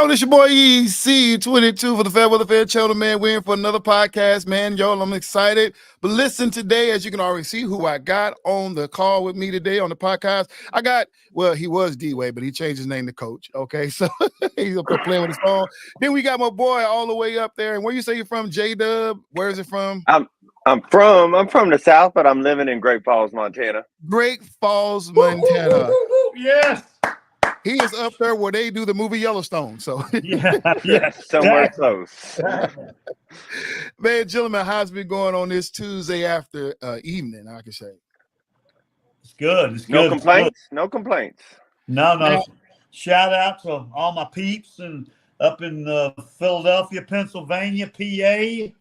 Yo, this your boy EC22 for the FairWeather Fan channel, man. We're in for another podcast, man. Yo, I'm excited. But listen, today, as you can already see who I got on the call with me today on the podcast, he was D-Way, but he changed his name to Coach. Okay, so he's up there playing with his phone. Then we got my boy all the way up there. And where you say you're from, JDub? Where is it from? I'm from the South, but I'm living in Great Falls, Montana. Great Falls, Montana. Yes. He is up there where they do the movie Yellowstone. So Yes, somewhere close. Man, gentlemen, how's it been going on this Tuesday after evening, I can say? It's good. It's No good. complaints. No complaints. No. Shout out to all my peeps and up in Philadelphia, Pennsylvania, PA.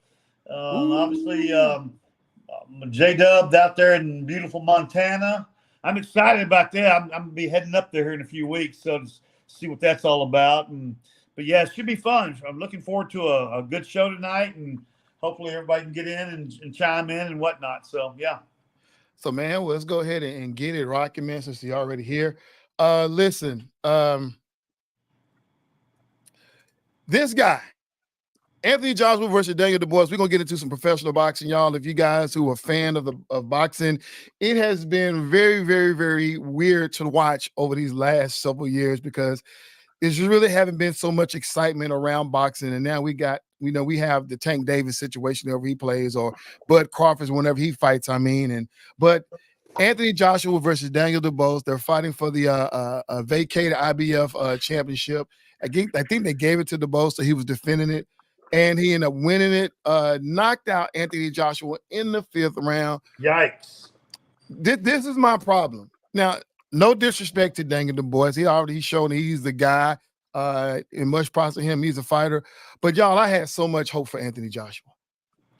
Obviously, JDub out there in beautiful Montana. I'm excited about that. I'm going to be heading up there here in a few weeks, so to see what that's all about. But yeah, it should be fun. I'm looking forward to a good show tonight, and hopefully everybody can get in and chime in and whatnot. So yeah. So man, let's go ahead and get it rocking, man. Since you're already here, listen, this guy. Anthony Joshua versus Daniel Du Bois. We're going to get into some professional boxing, y'all. If you guys who are fan of boxing, it has been very, very, very weird to watch over these last several years because there's really haven't been so much excitement around boxing. And now we have the Tank Davis situation whenever he plays, or Bud Crawford whenever he fights, but Anthony Joshua versus Daniel Du Bois, they're fighting for the vacated IBF championship. I think they gave it to Du Bois, so he was defending it. And he ended up winning it, knocked out Anthony Joshua in the 5th round. Yikes. This is my problem. Now, no disrespect to Daniel Du Bois. He's shown he's the guy. And much props to him. He's a fighter. But, y'all, I had so much hope for Anthony Joshua.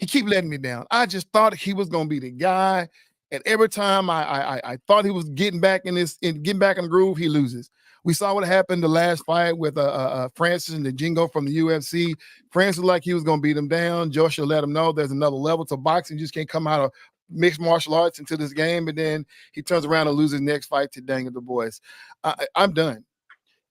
He keep letting me down. I just thought he was going to be the guy. And every time I thought he was getting back in the groove, he loses. We saw what happened the last fight with Francis and the Jingo from the UFC. Francis looked like he was going to beat him down. Joshua let him know there's another level to boxing. You just can't come out of mixed martial arts into this game. And then he turns around and loses his next fight to Daniel Du Bois. I'm done.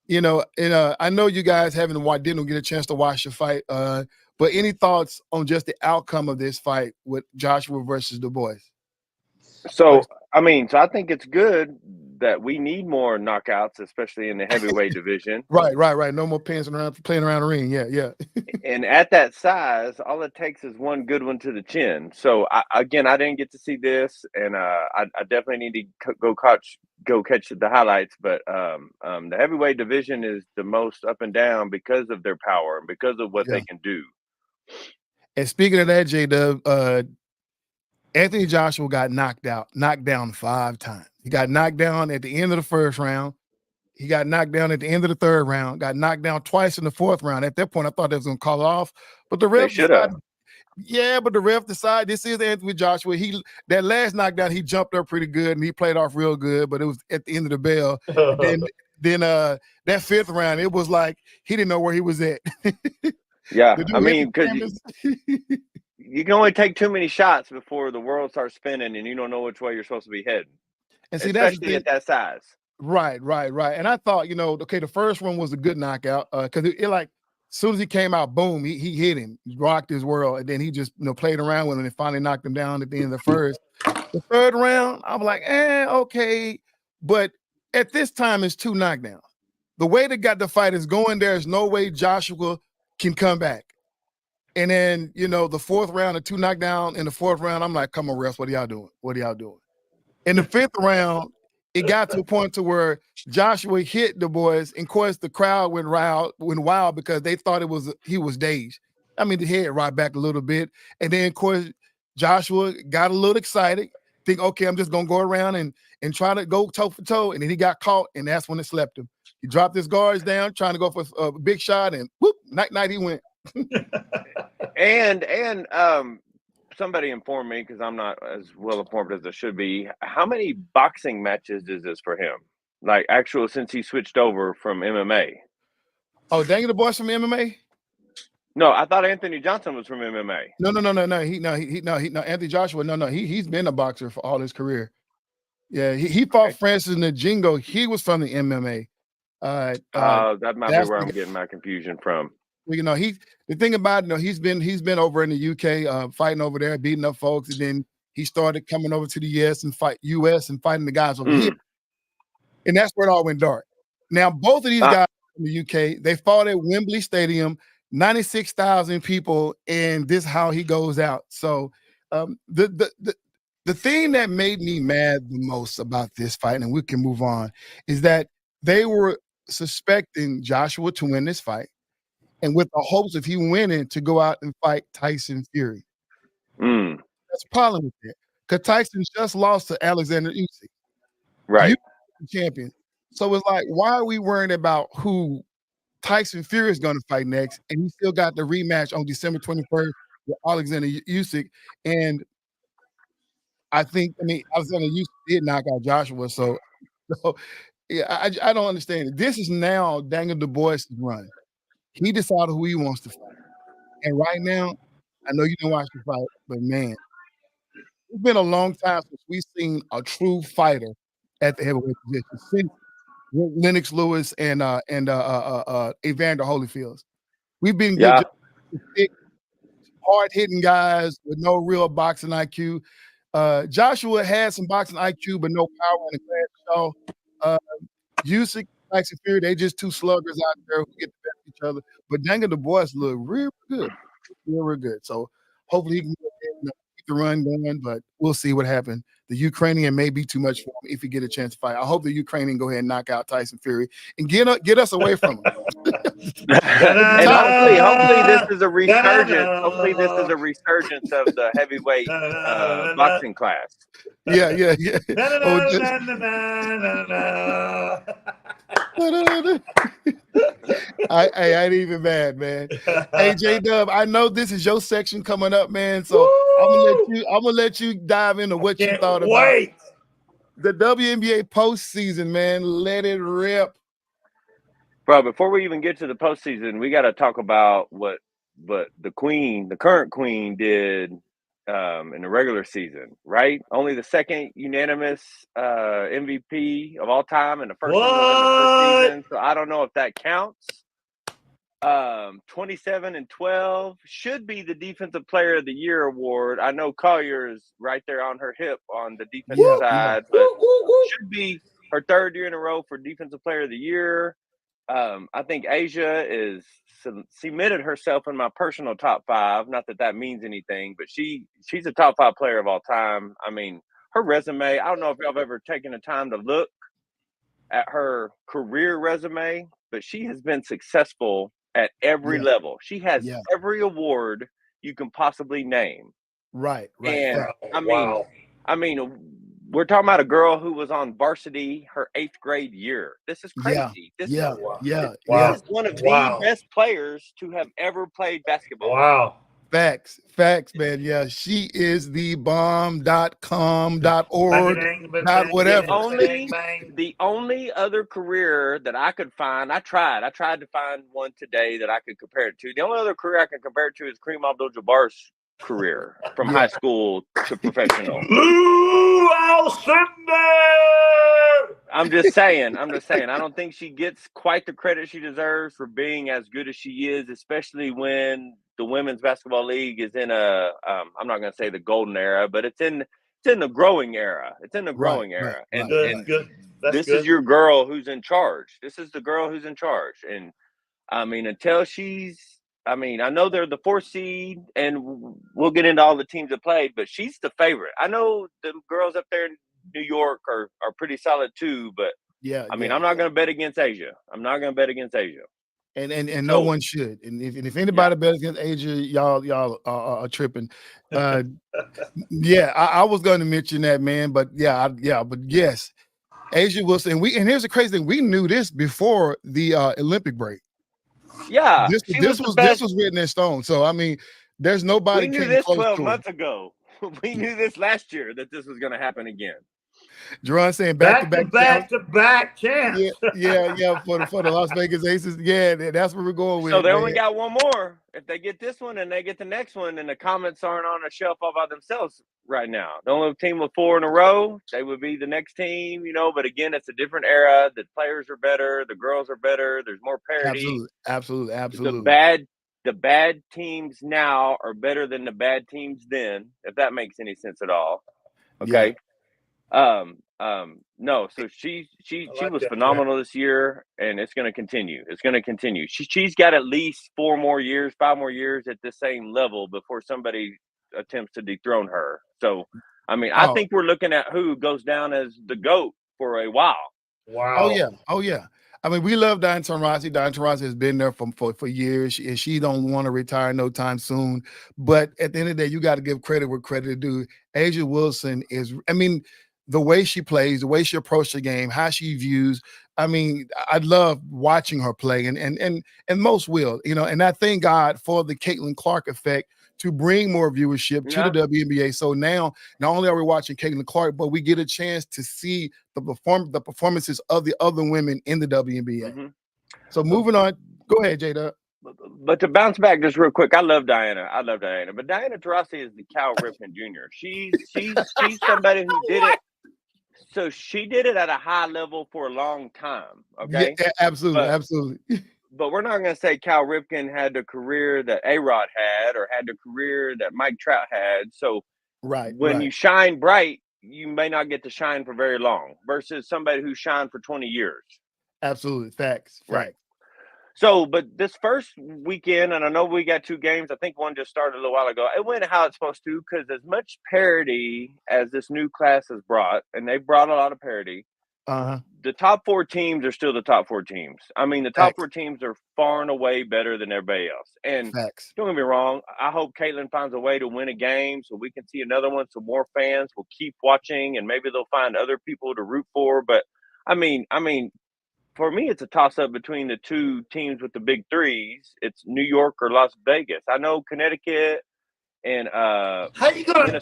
I know you guys didn't get a chance to watch the fight. But any thoughts on just the outcome of this fight with Joshua versus Du Bois? So I think it's good that we need more knockouts, especially in the heavyweight division. Right. No more playing around the ring. Yeah. And at that size, all it takes is one good one to the chin. So I didn't get to see this, and I definitely need to go catch the highlights. But the heavyweight division is the most up and down because of their power and because of what they can do. And speaking of that, JDub, Anthony Joshua got knocked down 5 times. He got knocked down at the end of the 1st round. He got knocked down at the end of the 3rd round, got knocked down twice in the 4th round. At that point, I thought they was going to call it off. But the ref decided this is Anthony Joshua. That last knockdown, he jumped up pretty good and he played off real good, but it was at the end of the bell. then that 5th round, it was like he didn't know where he was at. Yeah, because you can only take too many shots before the world starts spinning and you don't know which way you're supposed to be heading. And see, especially at that size. Right. And I thought, the first one was a good knockout because it like as soon as he came out, boom, he hit him, rocked his world, and then he just played around with him and finally knocked him down at the end of the 1st. The 3rd round, I'm like, okay, but at this time it's 2 knockdowns. The way the fight is going, there's no way Joshua can come back. And then, the 4th round, a 2 knockdown in the 4th round, I'm like, come on, refs, what are y'all doing? In the 5th round, it got to a point to where Joshua hit Du Bois, and of course the crowd went wild because they thought he was dazed. The head right back a little bit. And then, of course, Joshua got a little excited, think, okay, I'm just going to go around and try to go toe for toe. And then he got caught, and that's when it slept him. He dropped his guards down, trying to go for a big shot, and whoop, night he went. and somebody informed me, because I'm not as well informed as I should be, how many boxing matches is this for him? Like since he switched over from MMA. Oh, Daniel Du Bois from MMA? No, I thought Anthony Johnson was from MMA. No. Anthony Joshua. No. He's been a boxer for all his career. Yeah, he fought Francis and the Jingo. He was from the MMA. That might be that's where the I'm getting my confusion from. You know, the thing about it, he's been over in the UK, fighting over there, beating up folks, and then he started coming over to the US and fighting the guys over here, and that's where it all went dark. Now, both of these guys from the UK, they fought at Wembley Stadium, 96,000 people, and this is how he goes out. So, the thing that made me mad the most about this fight, and we can move on, is that they were suspecting Joshua to win this fight, and with the hopes of he winning to go out and fight Tyson Fury. That's a problem with that, because Tyson just lost to Alexander Usyk, right? Champion. So it's like, why are we worrying about who Tyson Fury is going to fight next, and he still got the rematch on December 21st with Alexander Usyk? And Alexander Usyk did knock out Joshua, so yeah, I don't understand it. This is now Daniel Dubois' run. He decided who he wants to fight. And right now, I know you didn't watch the fight, but man, it's been a long time since we've seen a true fighter at the heavyweight position since Lennox Lewis and Evander Holyfield. We've been good, thick, hard-hitting guys with no real boxing IQ. Joshua had some boxing IQ, but no power in the class. So Usyk, Tyson Fury, they just two sluggers out there who get the best of each other. But Daniel Dubois look real good. Real good. So hopefully he can keep the run going, but we'll see what happens. The Ukrainian may be too much for him if he get a chance to fight. I hope the Ukrainian go ahead and knock out Tyson Fury and get us away from him. And hopefully this is a resurgence. Hopefully this is a resurgence of the heavyweight boxing class. Yeah. I ain't even mad, man. Hey, JDub, I know this is your section coming up, man. So I'm gonna let you dive into what you thought about the WNBA postseason, man. Let it rip. Bro, before we even get to the postseason, we got to talk about what the current queen did in the regular season, right? Only the second unanimous MVP of all time, and the first one was in the first season. So I don't know if that counts. 27-12 should be the Defensive Player of the Year award. I know Collier is right there on her hip on the defensive side, but should be her third year in a row for Defensive Player of the Year. I think Asia is cemented herself in my personal top 5. Not that means anything, but she's a top 5 player of all time. I mean, her resume, I don't know if y'all have ever taken the time to look at her career resume, but she has been successful at every level. She has every award you can possibly name. Right. And I mean, we're talking about a girl who was on varsity her 8th grade year. This is crazy. This is one of the best players to have ever played basketball. Wow. Facts, man. Yeah, she is the bomb.com.org. Whatever. The only other career that I could find, I tried to find one today that I could compare it to. The only other career I can compare it to is Kareem Abdul-Jabbar's career from high school to professional. Blue Alcindor! I'm just saying. I don't think she gets quite the credit she deserves for being as good as she is, especially when the women's basketball league is in a I'm not going to say the golden era, but it's in the growing era. It's in the growing era. And this is your girl who's in charge. This is the girl who's in charge. And I mean, until I know they're the 4th seed, and we'll get into all the teams that played, but she's the favorite. I know the girls up there in New York are pretty solid too, but I'm not going to bet against Asia. I'm not going to bet against Asia. And no one should. And if anybody bets against Asia, y'all are tripping. I was going to mention that, man, but but yes, Asia will say. And here's the crazy thing: we knew this before the Olympic break. Yeah, this was written in stone. So I mean, there's nobody. We knew this 12 months ago. We knew this last year that this was going to happen again. Jerron saying back-to-back chance. Yeah, for the Las Vegas Aces. Yeah, that's where we're going with. So they only got one more. If they get this one and they get the next one, and the Comets aren't on a shelf all by themselves right now. The only team with 4 in a row, they would be the next team, But again, it's a different era. The players are better. The girls are better. There's more parity. Absolutely. The bad teams now are better than the bad teams then, if that makes any sense at all. Okay. Yeah. No, so she was phenomenal this year, and it's going to continue. She's got at least 5 more years at the same level before somebody attempts to dethrone her. So, I think we're looking at who goes down as the GOAT for a while. Wow. Oh yeah. We love Diana Taurasi. Diana Taurasi has been there for years, and she don't want to retire no time soon. But at the end of the day, you got to give credit where credit is due. A'ja Wilson is, the way she plays, the way she approaches the game, how she views. I love watching her play, and most will, And I thank God for the Caitlin Clark effect to bring more viewership to the WNBA. So now, not only are we watching Caitlin Clark, but we get a chance to see the performances of the other women in the WNBA. Mm-hmm. So moving on, go ahead, JDub. But to bounce back just real quick, I love Diana. But Diana Taurasi is the Cal Ripken Jr. She's somebody who did it. So she did it at a high level for a long time. Okay. Yeah, absolutely. But we're not going to say Cal Ripken had the career that A-Rod had or had the career that Mike Trout had. So when you shine bright, you may not get to shine for very long versus somebody who shined for 20 years. Absolutely. Facts. Right. So, but this first weekend, and I know we got 2 games. I think one just started a little while ago. It went how it's supposed to, because as much parity as this new class has brought, and they brought a lot of parity, the top 4 teams are still the top 4 teams. The top 4 teams are far and away better than everybody else. And don't get me wrong, I hope Caitlin finds a way to win a game so we can see another one, so more fans will keep watching, and maybe they'll find other people to root for. But for me, it's a toss-up between the 2 teams with the big threes. It's New York or Las Vegas. I know Connecticut and How are you going to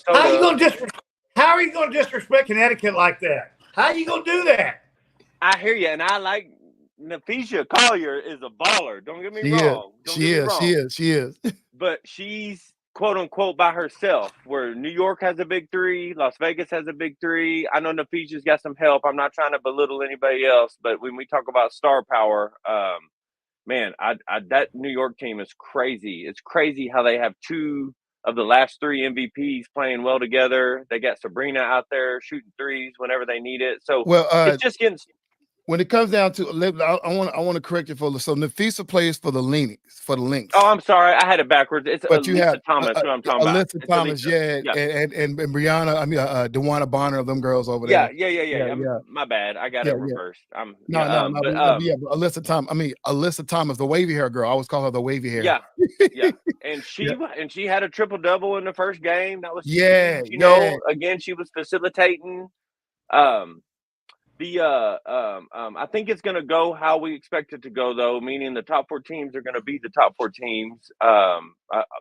disrespect Connecticut like that? How are you going to do that? I hear you, and I like Napheesa Collier is a baller. Don't get me wrong. She is. But she's quote-unquote by herself, where New York has a big 3, Las Vegas has a big 3. I know Napheesa's got some help. I'm not trying to belittle anybody else, but when we talk about star power, that New York team is crazy. It's crazy how they have 2 of the last 3 MVPs playing well together. They got Sabrina out there shooting threes whenever they need it. So it's just getting. When it comes down to, I want to correct you for. So Napheesa plays for the Lynx. Oh, I'm sorry, I had it backwards. It's Alyssa Thomas. Who I'm talking about? Alyssa Thomas, and Brianna. DeWanna Bonner, them girls over there. Yeah. My bad. I got it reversed. No. Alyssa Thomas. Alyssa Thomas, the wavy hair girl. I always call her the wavy hair. Yeah. And she had a triple double in the first game. That was huge. Again, she was facilitating. I think it's going to go how we expect it to go, though, meaning the top 4 teams are going to be the top 4 teams.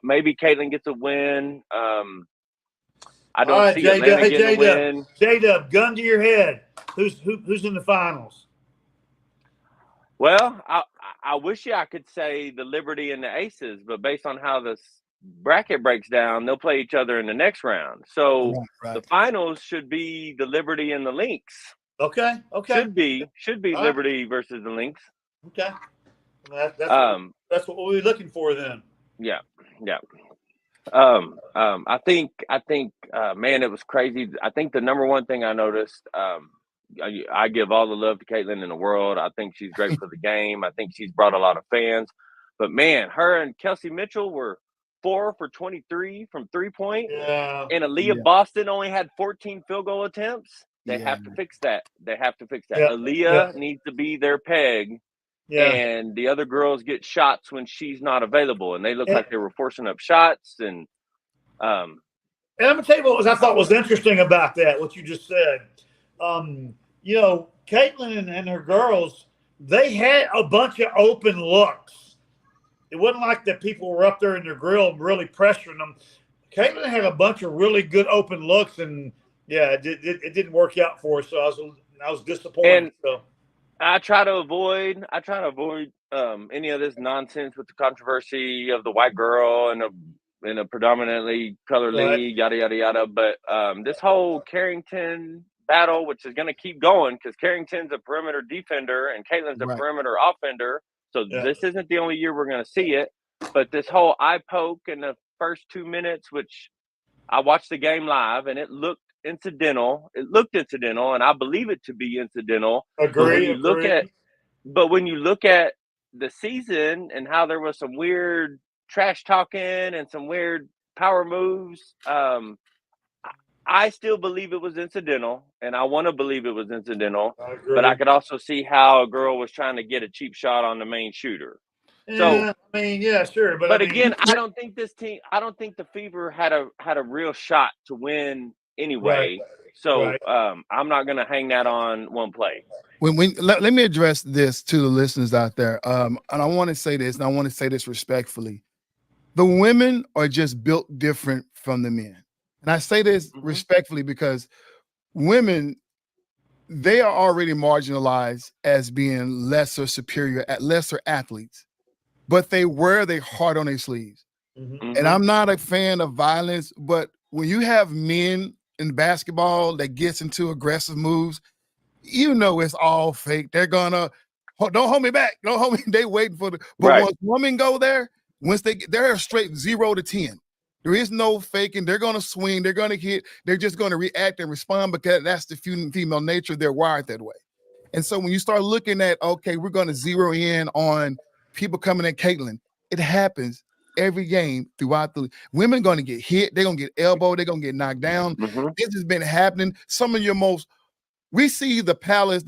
Maybe Caitlin gets a win. I don't see Atlanta getting a win. JDub, gun to your head. Who's in the finals? Well, I wish I could say the Liberty and the Aces, but based on how this bracket breaks down, they'll play each other in the next round. So the finals should be the Liberty and the Lynx. Okay. Should be Liberty versus the Lynx. Okay. That's what we're looking for then. Yeah. I think, man, it was crazy. I think the number one thing I noticed, I give all the love to Caitlin in the world. I think she's great for the game. I think she's brought a lot of fans. But man, her and Kelsey Mitchell were 4 for 23 from 3-point. Yeah. And Aaliyah Boston only had 14 field goal attempts. They have to fix that. Yeah. Aaliyah needs to be their peg. Yeah. And the other girls get shots when she's not available. And they look like they were forcing up shots. And I'm going to tell you what I thought was interesting about that, what you just said. Caitlin and her girls, they had a bunch of open looks. It wasn't like that people were up there in their grill and really pressuring them. Caitlin had a bunch of really good open looks, and Yeah, it didn't work out for us, so I was disappointed. And so I try to avoid any of this nonsense with the controversy of the white girl in a predominantly colored Right. league, yada yada yada. But this whole Carrington battle, which is going to keep going because Carrington's a perimeter defender and Caitlin's a Right. perimeter offender. So Yeah. this isn't the only year we're going to see it. But this whole eye poke in the first 2 minutes, which I watched the game live, and it looked incidental. It looked incidental, and I believe it to be incidental. But when Agree. you look at the season and how there was some weird trash talking and some weird power moves, I still believe it was incidental, and I want to believe it was incidental. I agree. But I could also see how a girl was trying to get a cheap shot on the main shooter. Yeah, sure. But again, I don't think the Fever had a real shot to win anyway. Right. So Right. I'm not going to hang that on one play. Let me address this to the listeners out there. And I want to say this, and I want to say this respectfully. The women are just built different from the men. And I say this respectfully because women, they are already marginalized as being lesser athletes, but they wear their heart on their sleeves. And I'm not a fan of violence, but when you have men in basketball that gets into aggressive moves, you know it's all fake. They're gonna don't hold me back. Don't hold me. They waiting for the. But Right. once women go there, they're a straight 0 to 10. There is no faking. They're gonna swing. They're gonna hit. They're just gonna react and respond because that's the female nature. They're wired that way. And so when you start looking at, okay, we're gonna zero in on people coming at Caitlin, it happens every game throughout the women gonna get hit. They're gonna get elbowed. They're gonna get knocked down. This has been happening. Some of your most. We see the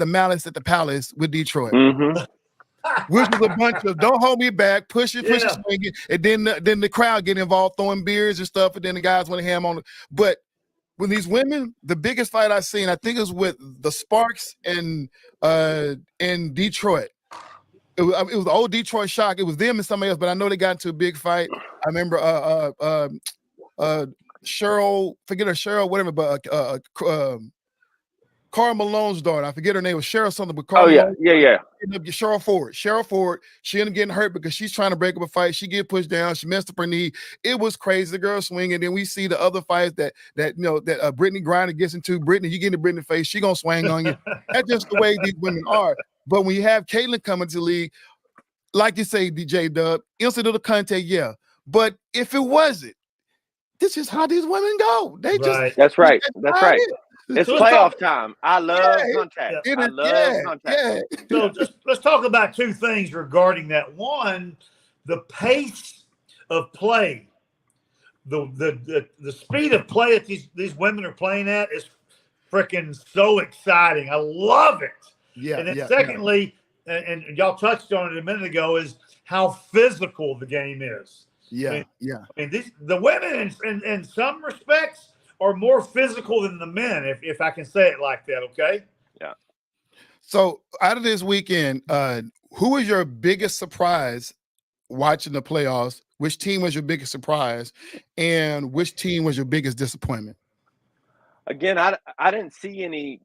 malice at the palace with Detroit, which was a bunch of don't hold me back, push it, swing it, and then the crowd get involved throwing beers and stuff, and then the guys went ham on it. But with these women, the biggest fight I've seen, I think, is with the Sparks in Detroit. It was the old Detroit Shock. It was them and somebody else, but I know they got into a big fight. I remember Cheryl, forget her, Cheryl, whatever, but Karl Malone's daughter, I forget her name, was Cheryl something, but Karl Malone, Cheryl Ford, she ended up getting hurt because she's trying to break up a fight. She get pushed down, she messed up her knee. It was crazy. The girl swinging. And then we see the other fights that Brittany Griner gets into. Brittany, you get in Brittany's face, she gonna swing on you. That's just the way these women are. But when you have Caitlin coming to the league, like you say, JDub, instant of the contact, yeah. But if it wasn't, this is how these women go. They just that's right. It's playoff time. I love contact. Yeah. I love contact. So let's talk about two things regarding that. One, the pace of play, the speed of play that these women are playing at is freaking so exciting. I love it. Yeah. And then secondly, and y'all touched on it a minute ago, is how physical the game is. Yeah. I mean, the women in some respects are more physical than the men, if I can say it like that, okay? Yeah. So out of this weekend, who was your biggest surprise watching the playoffs? Which team was your biggest surprise? And which team was your biggest disappointment? Again, I didn't see any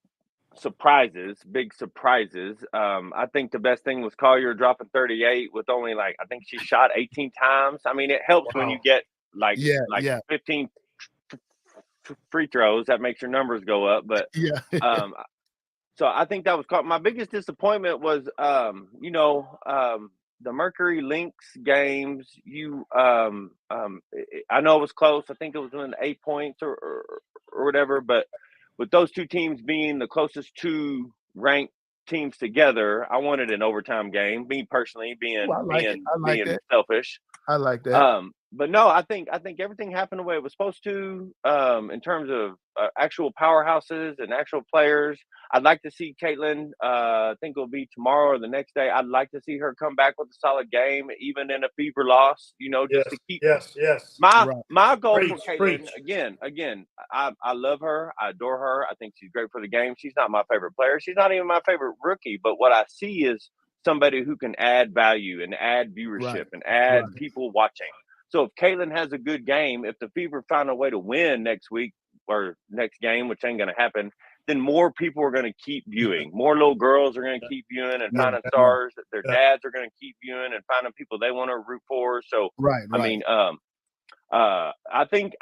big surprises. I think the best thing was Collier dropping 38 with only I think she shot 18 times. I mean, it helps when you get 15 free throws. That makes your numbers go up. But so I think that was my biggest disappointment was the Mercury Lynx games. I know it was close. I think it was within 8 points or whatever, but with those two teams being the closest two ranked teams together, I wanted an overtime game. Me personally, being selfish. I like that. But no, I think everything happened the way it was supposed to. In terms of actual powerhouses and actual players, I'd like to see Caitlin. I think it'll be tomorrow or the next day. I'd like to see her come back with a solid game, even in a Fever loss. Just to keep. Yes. My goal for Caitlin again. I love her. I adore her. I think she's great for the game. She's not my favorite player. She's not even my favorite rookie. But what I see is somebody who can add value and add viewership and add people watching. So if Caitlin has a good game, if the Fever find a way to win next week, or next game, which ain't going to happen, then more people are going to keep viewing. More little girls are going to keep viewing and finding stars. Their dads are going to keep viewing and finding people they want to root for. So, I mean, I think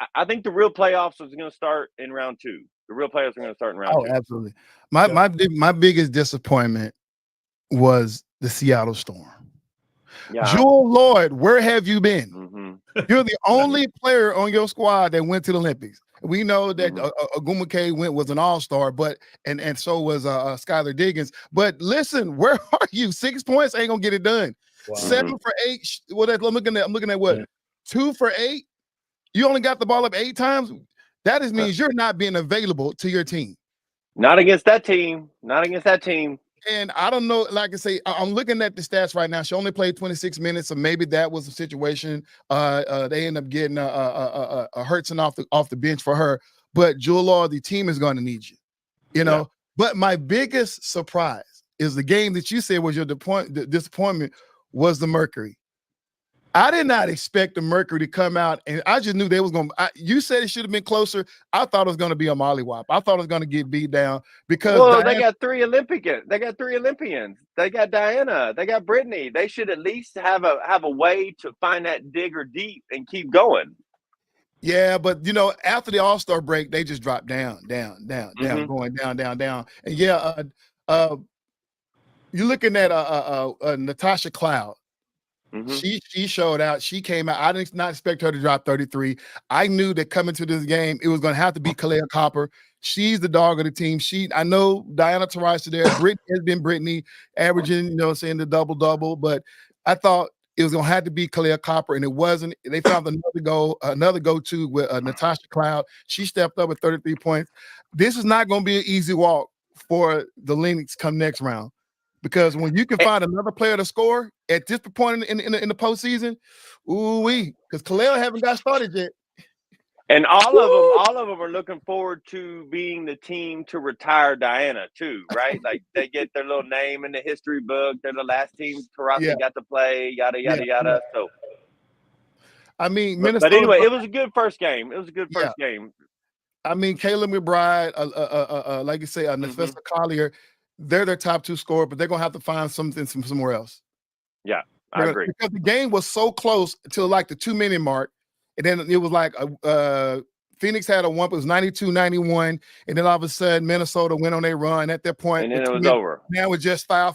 the real playoffs is going to start in round 2. The real playoffs are going to start in round 2. Absolutely. My biggest disappointment was the Seattle Storm. Yeah. Jewel Lloyd, where have you been? Mm-hmm. You're the only player on your squad that went to the Olympics. We know that Agumake was an all-star, but and so was Skylar Diggins. But listen, where are you? 6 points ain't gonna get it done. Wow. 7 for 8. Well, I'm looking at what? Yeah. 2 for 8. You only got the ball up 8 times. That means you're not being available to your team. Not against that team. Not against that team. And I don't know, like I say, I'm looking at the stats right now. She only played 26 minutes, so maybe that was a situation. They end up getting a Hurtson off the bench for her. But Jewel Lloyd, the team is going to need you, you know. Yeah. But my biggest surprise is the game that you said was your disappointment was the Mercury. I did not expect the Mercury to come out, and I just knew they was going to – you said it should have been closer. I thought it was going to be a mollywop. I thought it was going to get beat down because – well, they got 3 Olympians. They got 3 Olympians. They got Diana. They got Brittany. They should at least have a way to find that digger deep and keep going. Yeah, but, you know, after the All-Star break, they just dropped down, going down. And, yeah, you're looking at Natasha Cloud. Mm-hmm. She showed out. She came out. I did not expect her to drop 33. I knew that coming to this game, it was going to have to be Kalea Copper. She's the dog of the team. I know Diana Taurasi there. Brittany has been Brittany, averaging, you know, saying the double-double. But I thought it was going to have to be Kalea Copper, and it wasn't. They found another go-to with Natasha Cloud. She stepped up with 33 points. This is not going to be an easy walk for the Lynx come next round. Because when you can find another player to score at this point in the postseason, ooh-wee, because Kalea haven't got started yet. And all of them are looking forward to being the team to retire Diana too, right? Like they get their little name in the history book. They're the last team Taurasi got to play, yada yada yada. So, I mean, Minnesota. But anyway, it was a good first game. Game. I mean, Kayla McBride, like you say, Nafessa Collier. They're their top 2 scorer, but they're going to have to find something somewhere else. Yeah, I agree. Because the game was so close to like the 2-minute mark. And then it was like Phoenix had a one, it was 92-91. And then all of a sudden, Minnesota went on their run at that point. And then it was over. Now it's just foul.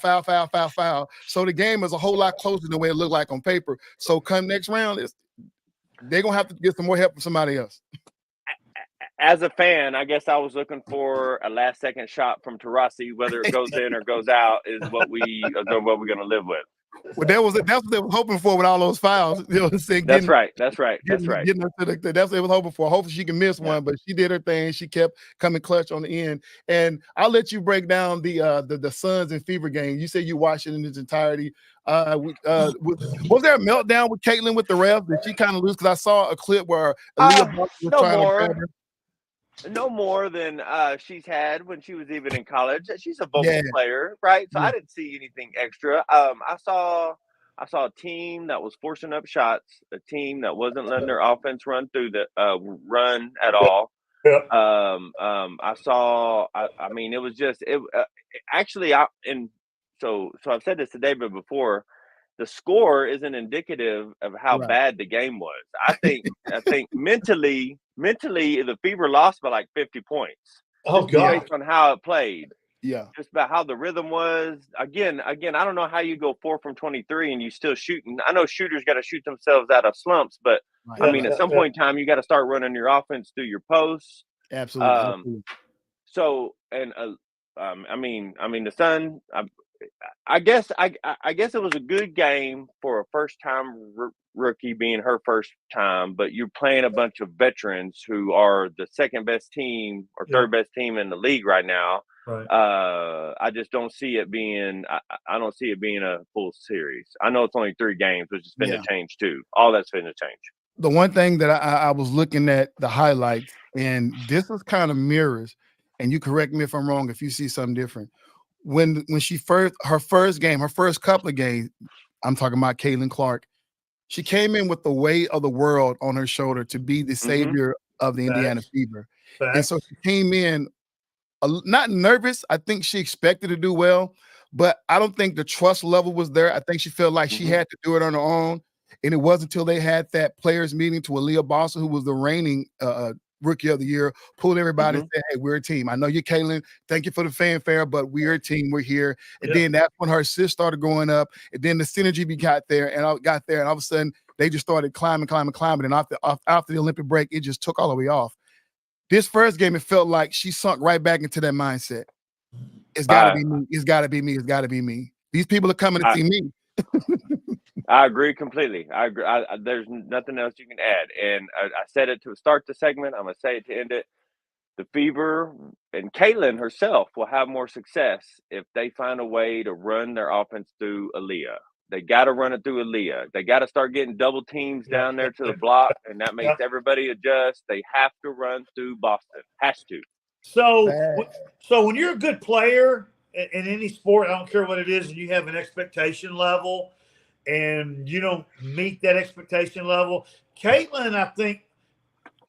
So the game is a whole lot closer than the way it looked like on paper. So come next round, they're going to have to get some more help from somebody else. As a fan, I guess I was looking for a last-second shot from Taurasi. Whether it goes in or goes out is what we're going to live with. Well, that's what they were hoping for with all those fouls. You know, that's right. That's what they were hoping for. Hopefully she can miss one, but she did her thing. She kept coming clutch on the end. And I'll let you break down the Suns and Fever game. You said you watched it in its entirety. Was there a meltdown with Caitlin with the refs? Did she kind of lose? Because I saw a clip where Aaliyah was trying to grab her. No more than she's had when she was even in college. She's a vocal player, right? So I didn't see anything extra. I saw a team that was forcing up shots, a team that wasn't letting their offense run through the run at all. Yeah. I mean, it was just actually. So I've said this to David before. The score isn't indicative of how bad the game was. I think mentally the Fever lost by like 50 points. Oh God! Based on how it played. Yeah. Just about how the rhythm was. Again, I don't know how you go 4 from 23 and you still shooting. I know shooters got to shoot themselves out of slumps, but I mean, at some point in time, you got to start running your offense through your posts. Absolutely. So, and I mean, the Sun. I guess it was a good game for a first-time rookie being her first time, but you're playing a bunch of veterans who are the second-best team or third-best team in the league right now. Right. I just don't see it being I don't see it being a full series. I know it's only 3 games, which is going to change too. All that's going to change. The one thing that I was looking at the highlights, and this is kind of mirrors, and you correct me if I'm wrong if you see something different. When she her first couple of games, I'm talking about Caitlin Clark, she came in with the weight of the world on her shoulder to be the savior of the Indiana Fever. And so she came in not nervous. I think she expected to do well, but I don't think the trust level was there. I think she felt like she had to do it on her own. And it wasn't until they had that players meeting to Aaliyah Boston, who was the reigning Rookie of the Year, pulled everybody and said, hey, we're a team. I know you're Caitlin. Thank you for the fanfare, but we're a team. We're here. And then that's when her assist started going up. And then the synergy got there, and all of a sudden they just started climbing. And after the Olympic break, it just took all the way off. This first game, it felt like she sunk right back into that mindset. It's got to be me. It's got to be me. It's got to be me. These people are coming to see me. I agree completely. I agree. There's nothing else you can add. And I said it to start the segment. I'm going to say it to end it. The Fever and Caitlin herself will have more success if they find a way to run their offense through Aaliyah. They got to run it through Aaliyah. They got to start getting double teams down there to the block, and that makes everybody adjust. They have to run through Boston. Has to. So when you're a good player in any sport, I don't care what it is, and you have an expectation level, and you don't meet that expectation level. Caitlin, I think,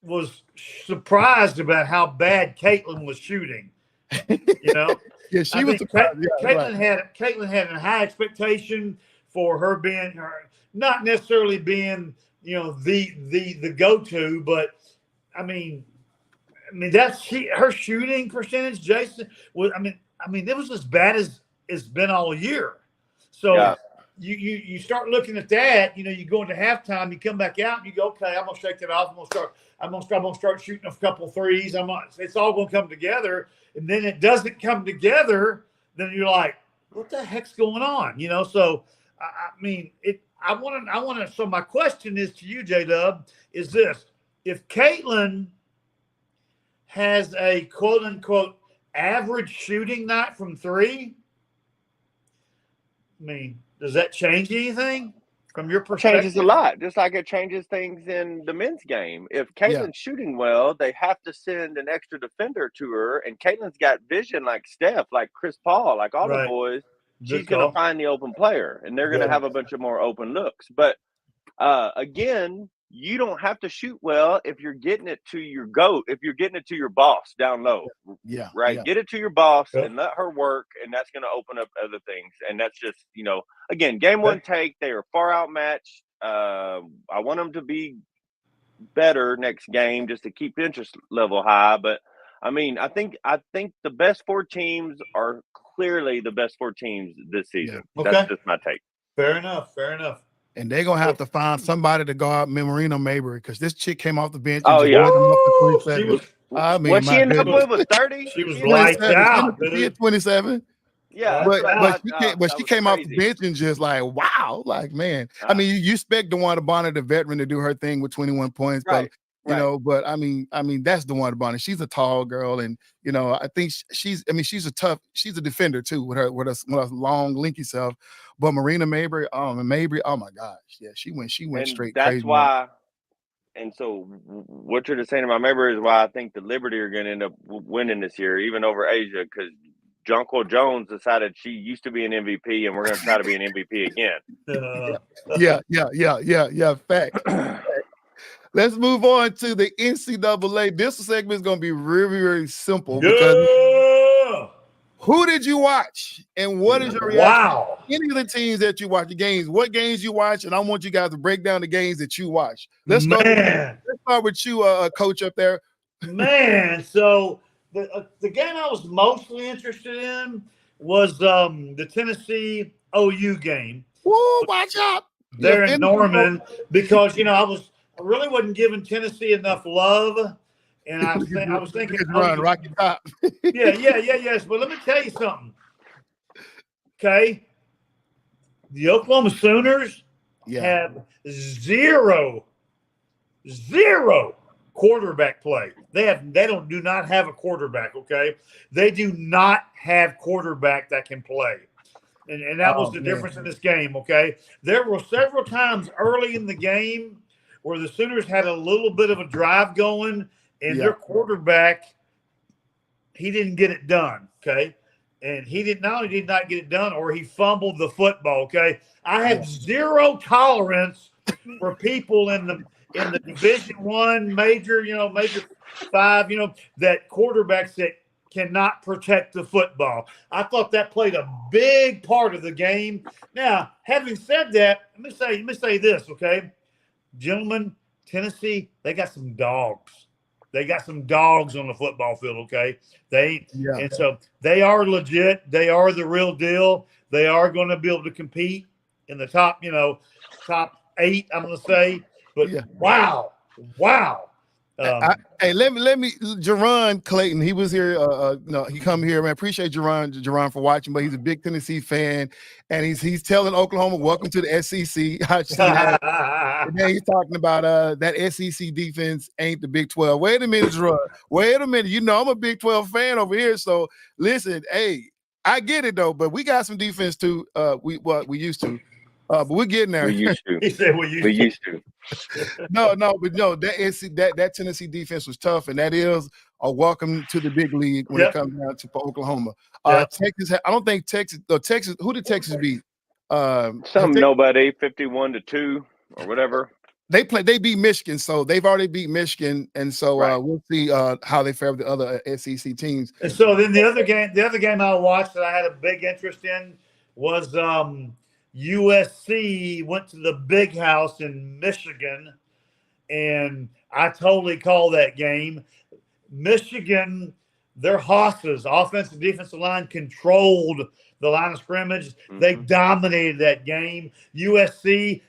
was surprised about how bad Caitlin was shooting. You know, she was surprised. Caitlin had a high expectation for her being not necessarily being, the go-to, but I mean that's her shooting percentage, Jason, was it was as bad as it's been all year. So you start looking at that, you go into halftime, you come back out and you go, okay, I'm gonna shake it off. I'm gonna start shooting a couple threes. It's all gonna come together. And then it doesn't come together, then you're like, what the heck's going on? So so my question is to you, JDub, is this: if Caitlin has a quote unquote average shooting night from three, does that change anything from your perspective? Changes a lot, just like it changes things in the men's game. If Caitlin's shooting well, they have to send an extra defender to her, and Caitlin's got vision like Steph, like Chris Paul, like all the boys. She's going to find the open player, and they're going to have a bunch of more open looks. But again, you don't have to shoot well if you're getting it to your GOAT, if you're getting it to your boss down low. Get it to your boss and let her work, and that's going to open up other things. And that's just, again, game one take, they are far outmatched. I want them to be better next game just to keep the interest level high. But I think the best four teams are clearly the best four teams this season. That's just my take. Fair enough. And they're going to have to find somebody to guard Marina Mabry, because this chick came off the bench. Was she in that boy with 30? She was lights out. She had 27. Yeah. But she came off the bench and just like, wow. Like, man. You expect DeWanda Bonner, the veteran, to do her thing with 21 points. But but that's DeWanda Bonner. She's a tall girl, and I think she's a defender too with her long, linky self. But Marina Mabry, oh my gosh, she went straight. That's crazy. why. And so what you're just saying about Mabry is why I think the Liberty are going to end up winning this year, even over Asia, because Jonquil Jones decided she used to be an MVP, and we're going to try to be an MVP again. Fact. Let's move on to the NCAA. This segment is going to be really, really simple. Because who did you watch, and what is your reaction to any of the teams that you watch, the games? What games you watch, and I want you guys to break down the games that you watch. Let's start with you, Coach up there. Man, so the game I was mostly interested in was the Tennessee OU game. Whoa, watch out! There in Norman, because I really wasn't giving Tennessee enough love, and I was thinking, Rocky Top. yes. But let me tell you something. Okay, the Oklahoma Sooners have zero quarterback play. They do not have a quarterback. Okay, they do not have quarterback that can play. And that was the difference in this game, okay? There were several times early in the game where the Sooners had a little bit of a drive going, and their quarterback, he didn't get it done, okay? And he did not get it done, or he fumbled the football, okay? I have zero tolerance for people in the Division I major 5, that quarterbacks that cannot protect the football. I thought that played a big part of the game. Now, having said that, let me say this, okay? Gentlemen, Tennessee, they got some dogs. They got some dogs on the football field, okay? And so they are legit. They are the real deal. They are going to be able to compete in the top 8, I'm going to say. But wow. Hey, let me, Jerron Clayton. He was here. He come here, man. Appreciate Jerron for watching. But he's a big Tennessee fan, and he's telling Oklahoma, "Welcome to the SEC." And then he's talking about that SEC defense ain't the Big 12. Wait a minute, Jerron. Wait a minute. I'm a Big 12 fan over here. So listen, hey, I get it though, but we got some defense too. We used to. But we're getting there. We used to. He said we used to. That Tennessee defense was tough, and that is a welcome to the big league when it comes down to Oklahoma. Texas, I don't think Texas. Who did Texas beat? Nobody, 51-2 or whatever. They beat Michigan, so they've already beat Michigan, and so we'll see how they fare with the other SEC teams. And so then the other game I watched that I had a big interest in was USC went to the Big House in Michigan, and I totally call that game. Michigan, their hosses, offensive defensive line, controlled the line of scrimmage. Mm-hmm. They dominated that game. USC,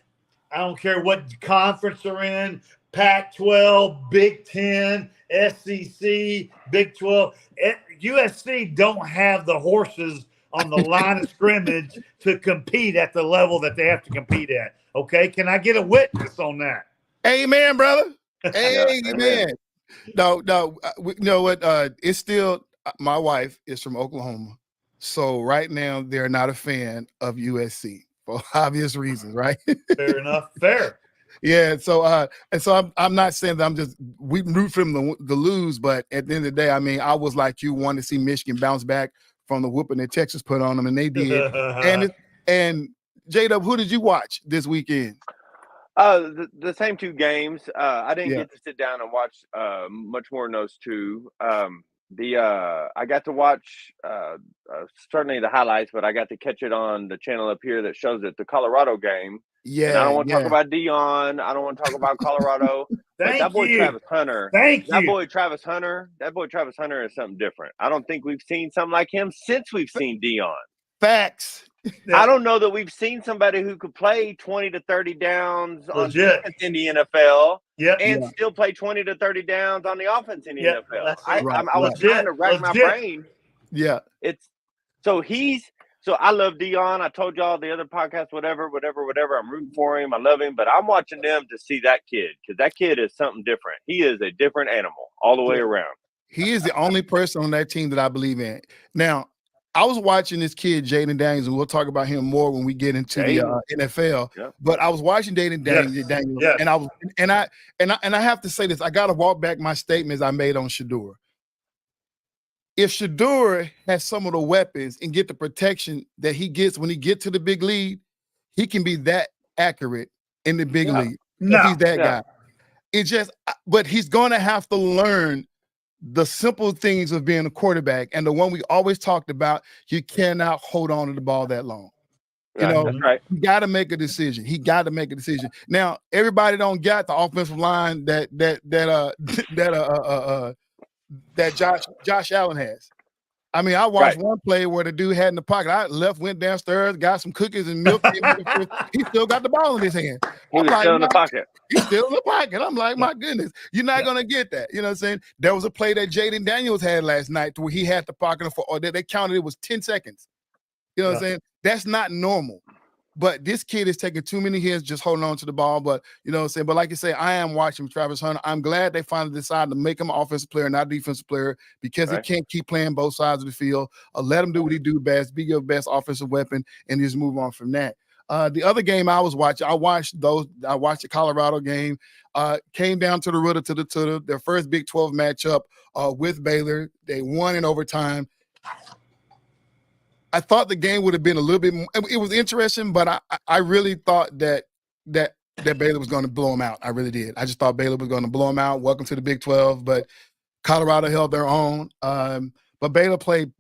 I don't care what conference they're in, Pac-12, Big Ten, SEC, Big 12. USC don't have the horses on the line of scrimmage to compete at the level that they have to compete at. Okay, can I get a witness on that? Amen, brother. Amen. No, you know what? It's still my wife is from Oklahoma, so right now they're not a fan of USC for obvious reasons, right? Fair enough. Fair. Yeah. So I'm not saying that we root for them to lose, but at the end of the day, I mean, I was like you, wanted to see Michigan bounce back from the whooping that Texas put on them, and they did. and JDub, who did you watch this weekend? The same 2 games. I didn't get to sit down and watch much more than those 2. I got to watch certainly the highlights, but I got to catch it on the channel up here that shows it, the Colorado game. Yeah, and I don't want to talk about Dion. I don't want to talk about Colorado. That boy Travis Hunter. That boy Travis Hunter is something different. I don't think we've seen something like him since we've seen Dion. Facts. I don't know that we've seen somebody who could play 20 to 30 downs on defense in the NFL and still play 20 to 30 downs on the offense in the NFL. I was trying to rack my brain. Yeah. So I love Dion. I told y'all the other podcast, whatever. I'm rooting for him. I love him, but I'm watching them to see that kid because that kid is something different. He is a different animal all the way around. He is the only person on that team that I believe in. Now, I was watching this kid, Jaden Daniels, and we'll talk about him more when we get into the NFL. Yep. But I was watching Jaden Daniels, and I have to say this. I got to walk back my statements I made on Shedeur. If Shedeur has some of the weapons and get the protection that he gets when he gets to the big league, he can be that accurate in the big league. He's that guy. It's just, but he's going to have to learn the simple things of being a quarterback. And the one we always talked about, you cannot hold on to the ball that long. That's right. You got to make a decision. Now, everybody don't got the offensive line that Josh Allen has. I mean, I watched one play where the dude had in the pocket. I went downstairs, got some cookies and milk. He still got the ball in his hand. He was still in the pocket. He's still in the pocket. I'm like, my goodness, you're not going to get that. You know what I'm saying? There was a play that Jaden Daniels had last night to where he had the pocket or they counted it was 10 seconds. You know what I'm saying? That's not normal. But this kid is taking too many hits, just holding on to the ball. But you know what I'm saying? But like you say, I am watching Travis Hunter. I'm glad they finally decided to make him an offensive player, not a defensive player, because he can't keep playing both sides of the field. Let him do what he do best, be your best offensive weapon, and just move on from that. The other game I was watching, I watched the Colorado game. Came down to the rudder to their first Big 12 matchup with Baylor. They won in overtime. I thought the game would have been a little bit more, it was interesting, but I really thought that Baylor was going to blow them out. I really did. I just thought Baylor was going to blow them out. Welcome to the Big 12. But Colorado held their own, but Baylor played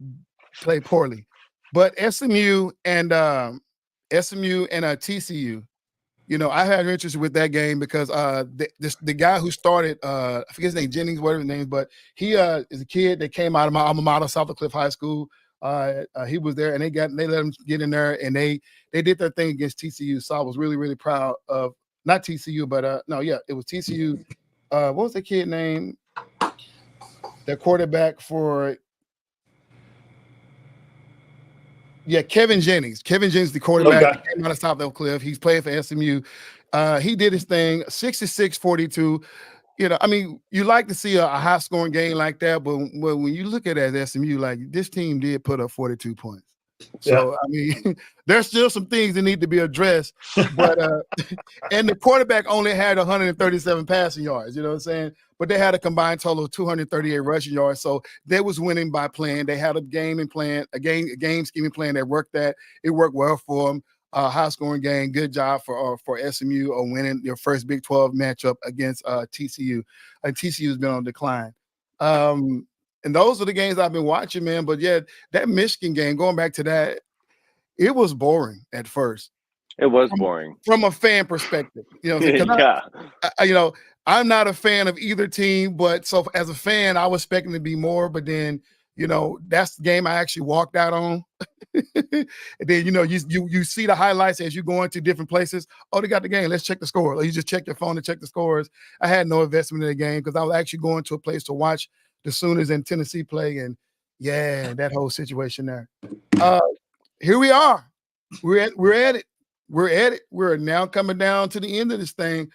poorly. But SMU and TCU, I had interest with that game because the guy who started, I forget his name, Jennings, whatever his name is, but he is a kid that came out of my alma mater, South Cliff High School. He was there, and they let him get in there, and they did their thing against TCU. So I was really, really proud of not TCU, but it was TCU. What was the kid name? Their quarterback for Kevin Jennings. Kevin Jennings, the quarterback, came out of South Oak Cliff. He's playing for SMU. He did his thing, 66-42. You like to see a high-scoring game like that, but when you look at it as SMU, like, this team did put up 42 points. So, there's still some things that need to be addressed. But and the quarterback only had 137 passing yards, you know what I'm saying? But they had a combined total of 238 rushing yards. So they was winning by plan. They had a game scheming plan that worked that. It worked well for them. High scoring game. Good job for SMU on winning your first Big 12 matchup against TCU. TCU has been on decline. And those are the games I've been watching, man. But that Michigan game, going back to that, it was boring at first. It was boring from a fan perspective. I'm not a fan of either team, but so as a fan, I was expecting to be more. But then, that's the game I actually walked out on. And then, you see the highlights as you go into different places. Oh, they got the game. Let's check the score. Or you just check your phone to check the scores. I had no investment in the game because I was actually going to a place to watch the Sooners in Tennessee play. And that whole situation there. Here we are. We're at it. We're now coming down to the end of this thing.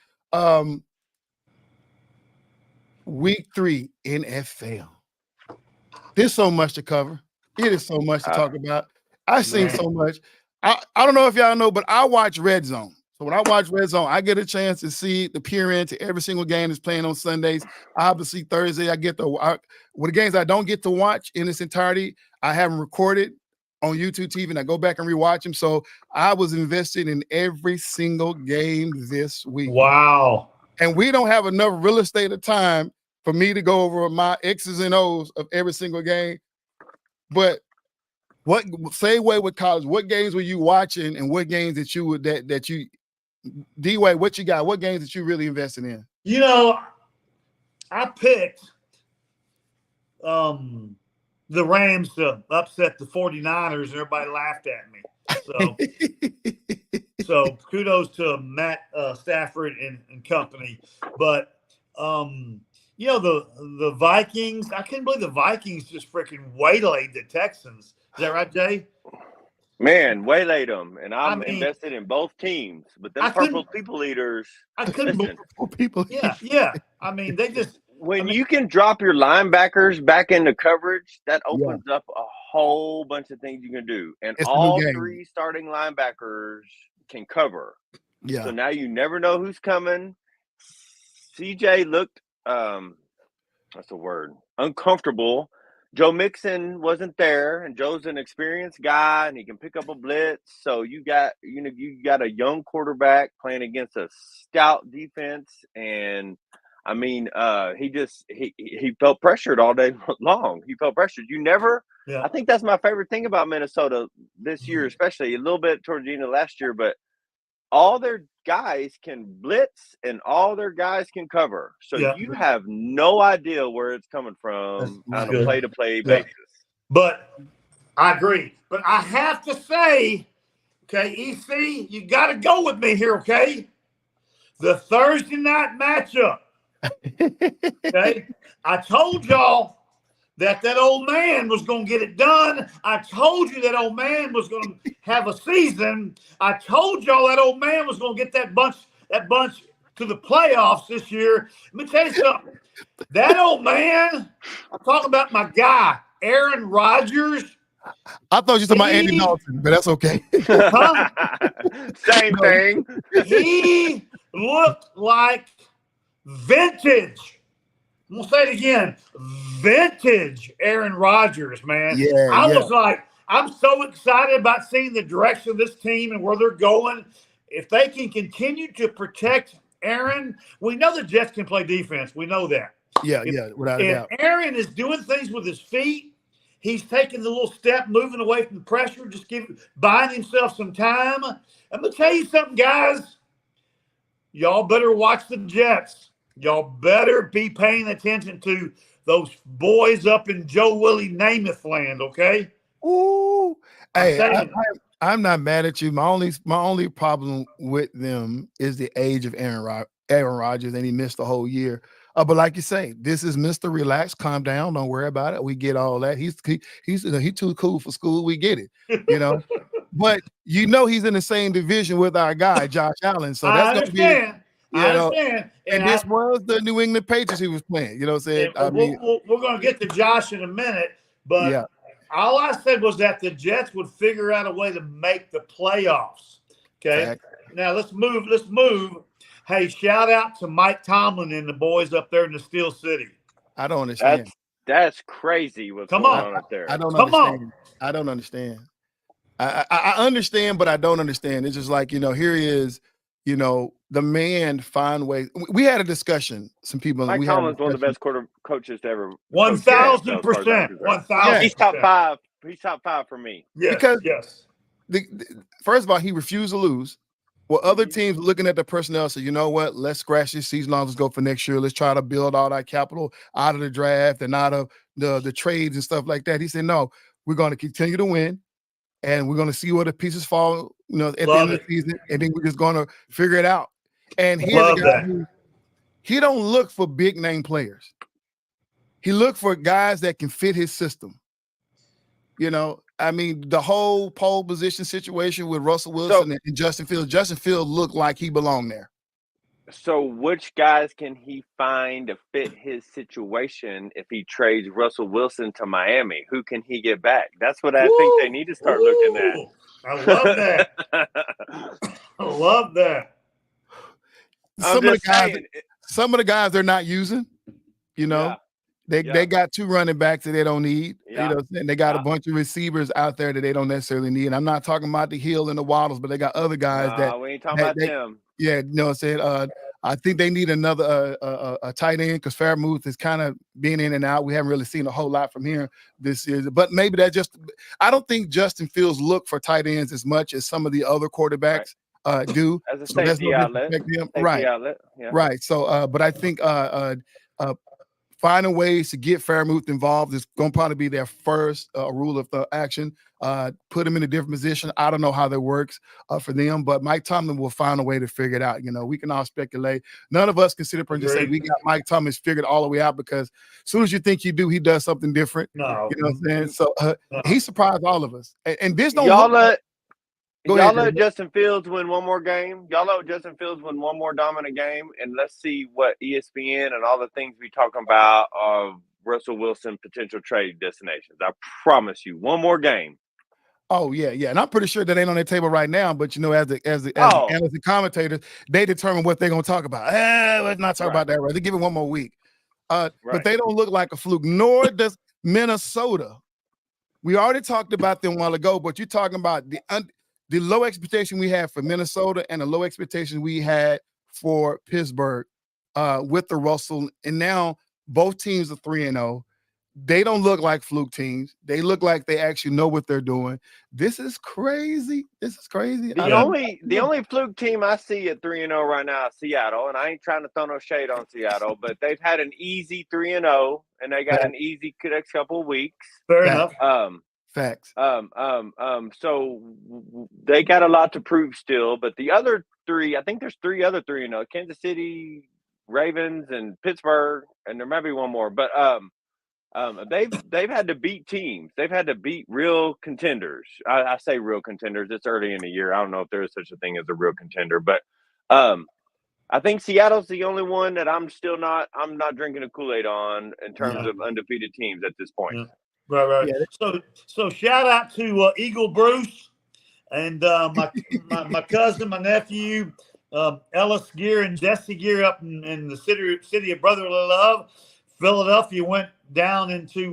Week 3 NFL. There's so much to cover. It is so much to talk about. I've seen so much. I don't know if y'all know, but I watch Red Zone. So when I watch Red Zone, I get a chance to peer into every single game that's playing on Sundays. Obviously, Thursday, I get the games I don't get to watch in its entirety, I have them recorded on YouTube TV, and I go back and rewatch them. So I was invested in every single game this week. Wow. And we don't have enough real estate of time for me to go over my X's and O's of every single game. But same way with college, what games were you watching and what games that you would D-Way, what you got? What games that you really invested in? I picked the Rams to upset the 49ers, and everybody laughed at me. So kudos to Matt Stafford and company. But the Vikings, I couldn't believe the Vikings just freaking waylaid the Texans. Is that right, Jay? Man, waylaid them, and I'm invested in both teams. But them purple people eaters, I couldn't believe people. Yeah. I mean, they just you can drop your linebackers back into coverage, that opens up a whole bunch of things you can do, and all 3 starting linebackers can cover. Yeah. So now you never know who's coming. CJ looked, what's the word? Uncomfortable. Joe Mixon wasn't there, and Joe's an experienced guy, and he can pick up a blitz. So you got a young quarterback playing against a stout defense, and I mean, he felt pressured all day long. He felt pressured. I think that's my favorite thing about Minnesota this year, especially a little bit towards the end of last year, but all their guys can blitz and all their guys can cover. So you have no idea where it's coming from on a play-to-play basis. But I agree. But I have to say, okay, EC, you got to go with me here, okay? The Thursday night matchup. Okay? I told y'all that old man was going to get it done. I told you that old man was going to have a season. I told y'all that old man was going to get that bunch to the playoffs this year. Let me tell you something. That old man, I'm talking about my guy, Aaron Rodgers. I thought you were talking about Andy Dalton, but that's okay. Same thing. He looked like vintage. I'm going to say it again. Vintage Aaron Rodgers, man. I was like, I'm so excited about seeing the direction of this team and where they're going. If they can continue to protect Aaron, we know the Jets can play defense. We know that. Yeah, without a doubt. Aaron is doing things with his feet. He's taking the little step, moving away from the pressure, just buying himself some time. I'm going to tell you something, guys. Y'all better watch the Jets. Y'all better be paying attention to those boys up in Joe Willie Namath land, okay? Ooh. Hey, I'm not mad at you. My only problem with them is the age of Aaron Rodgers, and he missed the whole year. But like you say, this is Mr. Relax, calm down, don't worry about it. We get all that. He's too cool for school. We get it, But he's in the same division with our guy Josh Allen, so that's going to be. I understand. And this was the New England Patriots he was playing. You know what I'm saying? We're going to get to Josh in a minute, but all I said was that the Jets would figure out a way to make the playoffs. Okay. Fact. Now let's move. Hey, shout out to Mike Tomlin and the boys up there in the Steel City. I don't understand. That's crazy what's going on up there. I don't understand. I don't understand. I understand, but I don't understand. It's just like, here he is, the man find ways. We had a discussion. Some people. Mike Tomlin's one of the best coaches to ever. 1,000%. 1,000%. He's top 5. He's top 5 for me. Yes, because first of all, he refused to lose. Well, other teams looking at the personnel say, you know what? Let's scratch this season. Let's go for next year. Let's try to build all that capital out of the draft and out of the trades and stuff like that. He said, no, we're going to continue to win. And we're going to see where the pieces fall, at the end of the season, and then we're just going to figure it out. And here's a guy he don't look for big name players. He looked for guys that can fit his system. The whole pole position situation with Russell Wilson and Justin Fields. Justin Fields looked like he belonged there. So which guys can he find to fit his situation if he trades Russell Wilson to Miami? Who can he get back? That's what I think they need to start looking at. I love that. I love that. Some of the guys they're not using, They got 2 running backs that they don't need. They got a bunch of receivers out there that they don't necessarily need. And I'm not talking about the Hill and the Waddles, but they got other guys that we ain't talking about them. Yeah, I think they need another a tight end because Fairmouth is kind of being in and out. We haven't really seen a whole lot from here this year. But maybe I don't think Justin Fields look for tight ends as much as some of the other quarterbacks do. As a safety outlet. Right. So, but I think finding ways to get Fairmouth involved is going to probably be their first rule of the action. Put them in a different position. I don't know how that works for them, but Mike Tomlin will find a way to figure it out. We can all speculate. None of us can sit up and just say we got Mike Tomlin figured all the way out because as soon as you think you do, he does something different. No. You know what I'm saying? So he surprised all of us. And this don't Y'all let Justin Fields win one more game. Y'all let Justin Fields win one more dominant game, and let's see what ESPN and all the things we talking about of Russell Wilson potential trade destinations. I promise you, one more game. Oh yeah, and I'm pretty sure that ain't on their table right now. But as the analysts and commentators, they determine what they're gonna talk about. Let's not talk about that. Right? They give it one more week. But they don't look like a fluke. Nor does Minnesota. We already talked about them a while ago, but you're talking about the low expectation we had for Minnesota and the low expectation we had for Pittsburgh with the Russell. And now both teams are 3-0. They don't look like fluke teams. They look like they actually know what they're doing. This is crazy. The only fluke team I see at 3-0 right now is Seattle, and I ain't trying to throw no shade on Seattle, but they've had an easy 3-0, and they got an easy next couple of weeks. Fair enough. Facts. So they got a lot to prove still, but the other 3, I think there's 3 other 3-0: Kansas City, Ravens, and Pittsburgh, and there might be one more, but they've had to beat teams. They've had to beat real contenders. I say real contenders. It's early in the year. I don't know if there is such a thing as a real contender, but I think Seattle's the only one that I'm not drinking a Kool-Aid on in terms of undefeated teams at this point. Yeah. Right. Yeah. So shout out to Eagle Bruce and my cousin, my nephew, Ellis Gear and Jesse Gear up in the city of brotherly love. Philadelphia went down into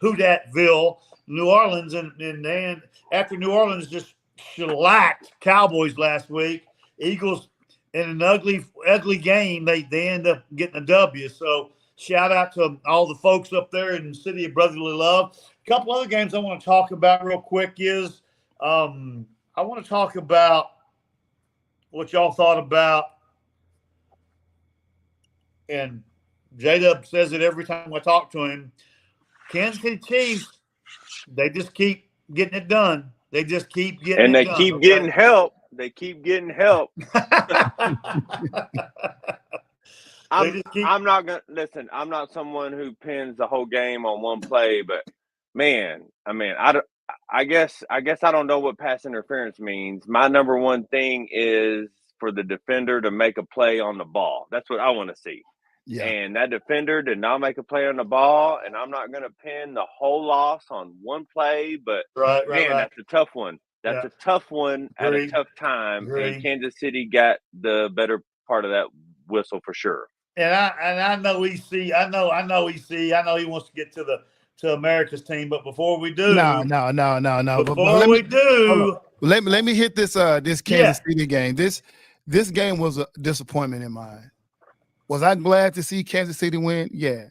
Houdatville, New Orleans, and then after New Orleans just shellacked Cowboys last week, Eagles in an ugly game, they end up getting a W. So Shout out to all the folks up there in the city of brotherly love. A couple other games I want to talk about real quick is I want to talk about what y'all thought about, and JDub says it every time I talk to him. Kansas City Chiefs, they just keep getting it done. They just keep getting and it they done. keep getting help. They keep getting help. I'm not gonna listen. I'm not someone who pins the whole game on one play, but man, I guess I don't know what pass interference means. My number one thing is for the defender to make a play on the ball. That's what I want to see. Yeah. And that defender did not make a play on the ball, and I'm not going to pin the whole loss on one play, but right. That's a tough one. That's a tough one at a tough time, and Kansas City got the better part of that whistle for sure. And I know EC. I know EC. I know he wants to get to America's team, but before we do, no. Before we do, let me hit this Kansas City game. This game was a disappointment in mine. Was I glad to see Kansas City win? Yeah,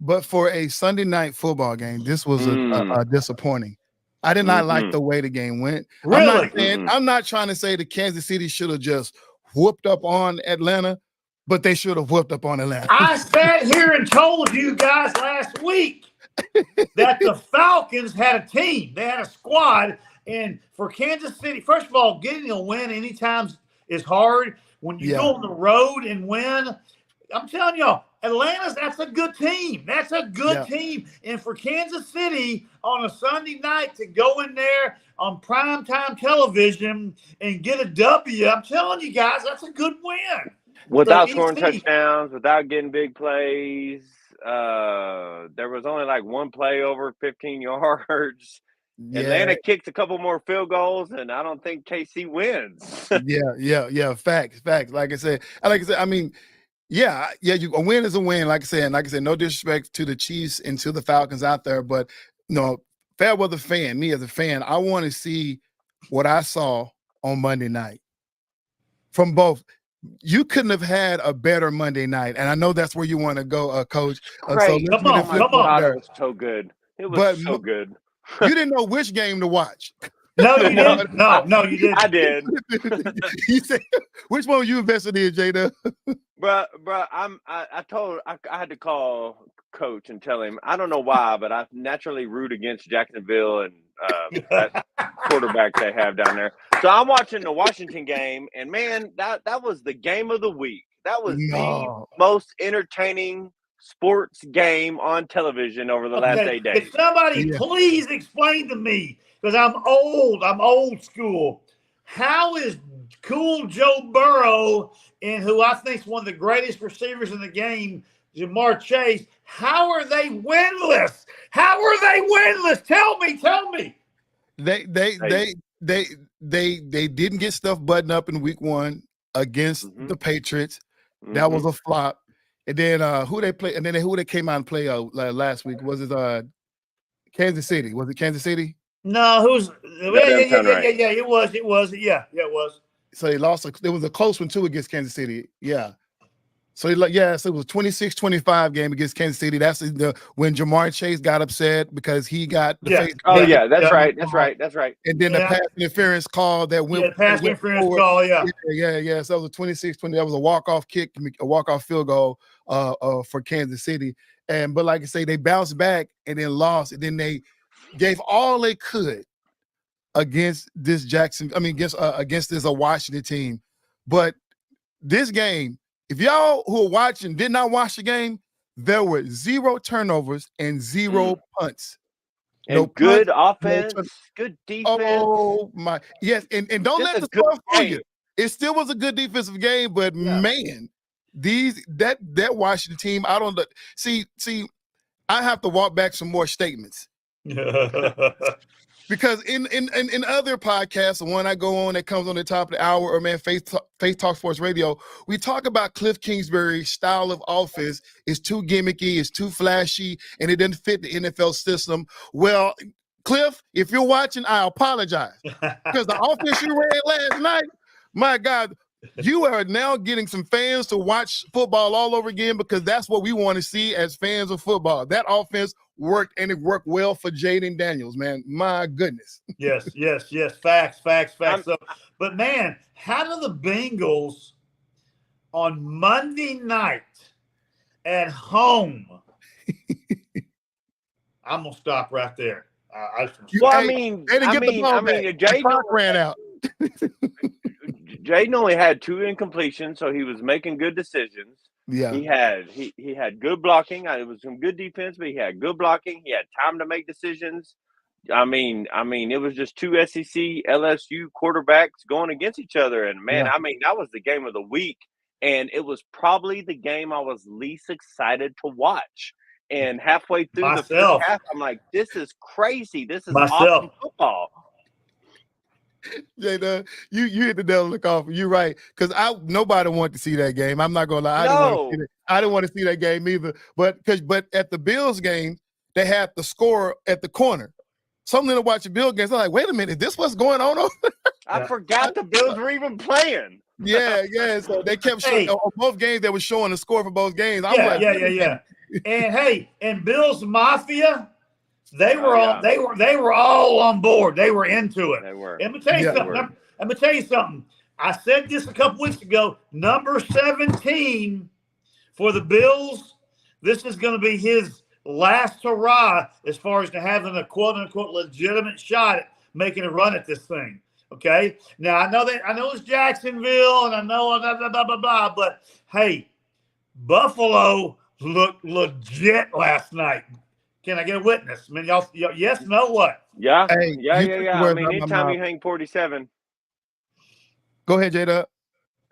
but for a Sunday night football game, this was a disappointing. I did not like the way the game went. Really, I'm not trying to say that Kansas City should have just whooped up on Atlanta, but they should have whooped up on Atlanta. I sat here and told you guys last week that the Falcons had a team. They had a squad. And for Kansas City, first of all, getting a win anytime is hard. When you go on the road and win, I'm telling y'all, that's a good team. That's a good team. And for Kansas City on a Sunday night to go in there on primetime television and get a W, I'm telling you guys, that's a good win. Without scoring touchdowns, without getting big plays, there was only like one play over 15 yards. Yeah. Atlanta kicked a couple more field goals, and I don't think KC wins. Yeah. Facts. Like I said, I mean, a win is a win. Like I said, no disrespect to the Chiefs and to the Falcons out there, but FairWeather Fan, me as a fan, I want to see what I saw on Monday night from both. You couldn't have had a better Monday night, and I know that's where you want to go, Coach. Come on. It was so good. It was so good. You didn't know which game to watch. No, you didn't. No, you didn't. I did. You said, which one were you invested in, JDub? Bro, I had to call Coach and tell him, I don't know why, but I naturally root against Jacksonville and that quarterback they have down there. So I'm watching the Washington game, and man, that was the game of the week. That was the most entertaining sports game on television over the last 8 days. If somebody please explain to me, because I'm old school. How is cool Joe Burrow, and who I think is one of the greatest receivers in the game, Jamar Chase, how are they winless? Tell me. They didn't get stuff buttoned up in week 1 against the Patriots. That was a flop. And then who they play? And then who they came out and played last week? Was it Kansas City? Was it Kansas City? No, it was. So they lost. It was a close one too against Kansas City. Yeah. So so it was 26-25 game against Kansas City. That's when Jamar Chase got upset because he got the face. Oh yeah, that's right. And then the pass interference call that went. Yeah, pass interference call. Yeah. So it was a 26-20. That was a walk-off kick, a walk-off field goal for Kansas City. But like I say, they bounced back and then lost, and then they gave all they could against this against this Washington team. But this game, if y'all who are watching did not watch the game, there were 0 turnovers and 0 punts. And good offense, good defense. Oh my, yes, and don't let the stuff fool you. It still was a good defensive game, but man, that Washington team, I don't see. I have to walk back some more statements. Because in other podcasts, the one I go on that comes on the top of the hour, or Faith Talk Sports Radio, we talk about Cliff Kingsbury's style of offense is too gimmicky, it's too flashy, and it doesn't fit the NFL system. Well, Cliff, if you're watching, I apologize. Because the offense you ran last night, my God, You are now getting some fans to watch football all over again because that's what we want to see as fans of football. That offense worked, and it worked well for Jaden Daniels, man. My goodness. Yes. Facts. So, but man, how do the Bengals on Monday night at home? I'm gonna stop right there. Jaden ran out. Jaden only had 2 incompletions, so he was making good decisions. Yeah, he had good blocking. It was some good defense, but he had good blocking. He had time to make decisions. I mean, it was just 2 SEC LSU quarterbacks going against each other, and man, Yeah. that was the game of the week, and it was probably the game I was least excited to watch. And halfway through the first half, I'm like, this is crazy. This is awesome football. JDub, you hit the nail on the coffin. You're right, because nobody wanted to see that game. I'm not gonna lie, I didn't want to see that game either. But at the Bills game, they had the score at the corner. Something to watch the Bills games. I'm like, wait a minute, is this what's going on? I forgot the Bills were even playing. Yeah. So they kept showing on both games. They were showing the score for both games. Yeah. And Bills Mafia. They were all on board. They were into it. They were. Let me tell you something. I said this a couple weeks ago. Number 17 for the Bills. This is going to be his last hurrah as far as to having a quote unquote legitimate shot at making a run at this thing. Okay. Now I know it's Jacksonville, and I know blah blah blah blah blah. But hey, Buffalo looked legit last night. Can I get a witness? I mean, y'all yes, no, what? Yeah. Hey, yeah. I mean, anytime you hang 47. Go ahead, JDub.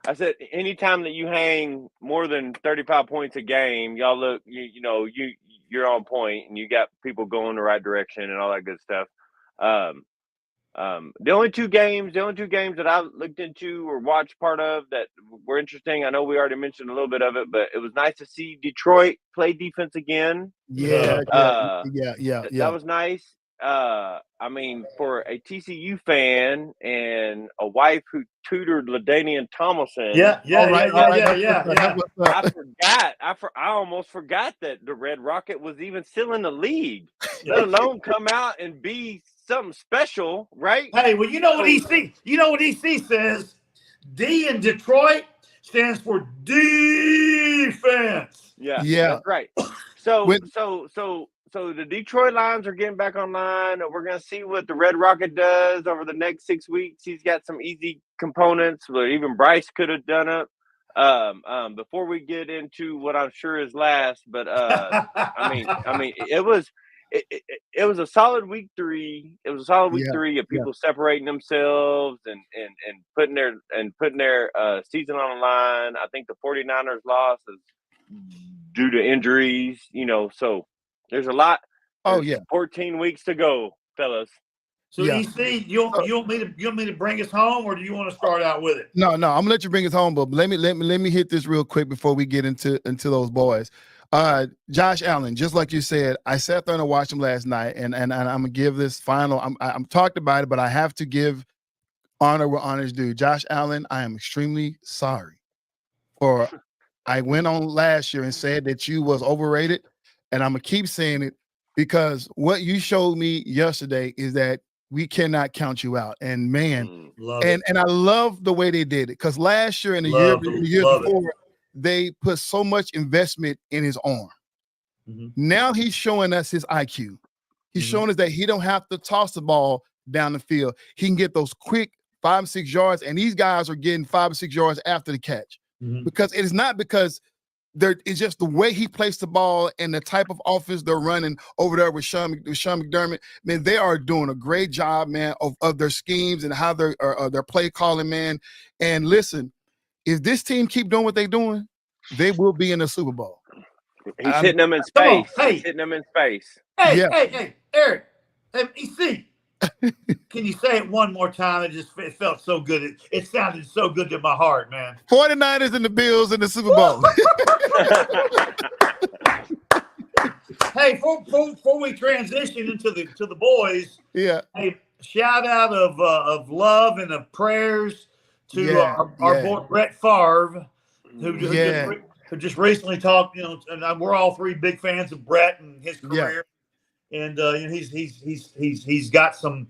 I said, anytime that you hang more than 35 points a game, y'all look, you're on point, and you got people going the right direction and all that good stuff. The only two games that I looked into or watched part of that were interesting. I know we already mentioned a little bit of it, but it was nice to see Detroit play defense again. Yeah. That was nice. I mean, for a TCU fan and a wife who tutored LaDainian Tomlinson. Yeah. I almost forgot that the Red Rocket was even still in the league, let alone come out and be something special, right? Hey, well, you know what EC? You know what EC says? D in Detroit stands for defense. Yeah, that's right. So the Detroit Lions are getting back online. We're going to see what the Red Rocket does over the next 6 weeks. He's got some easy components, but even Bryce could have done it. Before we get into what I'm sure is last, but I mean, it was a solid week 3. It was a solid week 3 of people separating themselves and putting their season on the line. I think the 49ers loss is due to injuries, so there's a lot. 14 weeks to go, fellas. So EC, you want me to bring us home, or do you want to start out with it? No, I'm gonna let you bring us home, but let me hit this real quick before we get into those boys. Josh Allen, just like you said, I sat there and watched him last night, and I'm gonna give this final. I'm talked about it, but I have to give honor where honor's due. Josh Allen, I am extremely sorry for. I went on last year and said that you was overrated, and I'm gonna keep saying it because what you showed me yesterday is that we cannot count you out. And man, and I love the way they did it, because last year and the year before, they put so much investment in his arm. Mm-hmm. Now he's showing us his IQ. He's showing us that he don't have to toss the ball down the field. He can get those quick 5-6 yards, and these guys are getting 5-6 yards after the catch. Mm-hmm. Because it is not because it's just the way he plays the ball and the type of offense they're running over there with Sean McDermott. Man, they are doing a great job, man, of their schemes and how their play calling, man. And listen, if this team keep doing what they're doing, they will be in the Super Bowl. He's hitting them in space. He's hitting them in space. Hey, Eric, EC. Can you say it one more time? It felt so good. It sounded so good to my heart, man. 49ers and the Bills in the Super Bowl. Hey, before we transition into the boys, hey, shout out of love and of prayers to our boy Brett Favre, who just recently talked. And we're all three big fans of Brett and his career. And he's got some.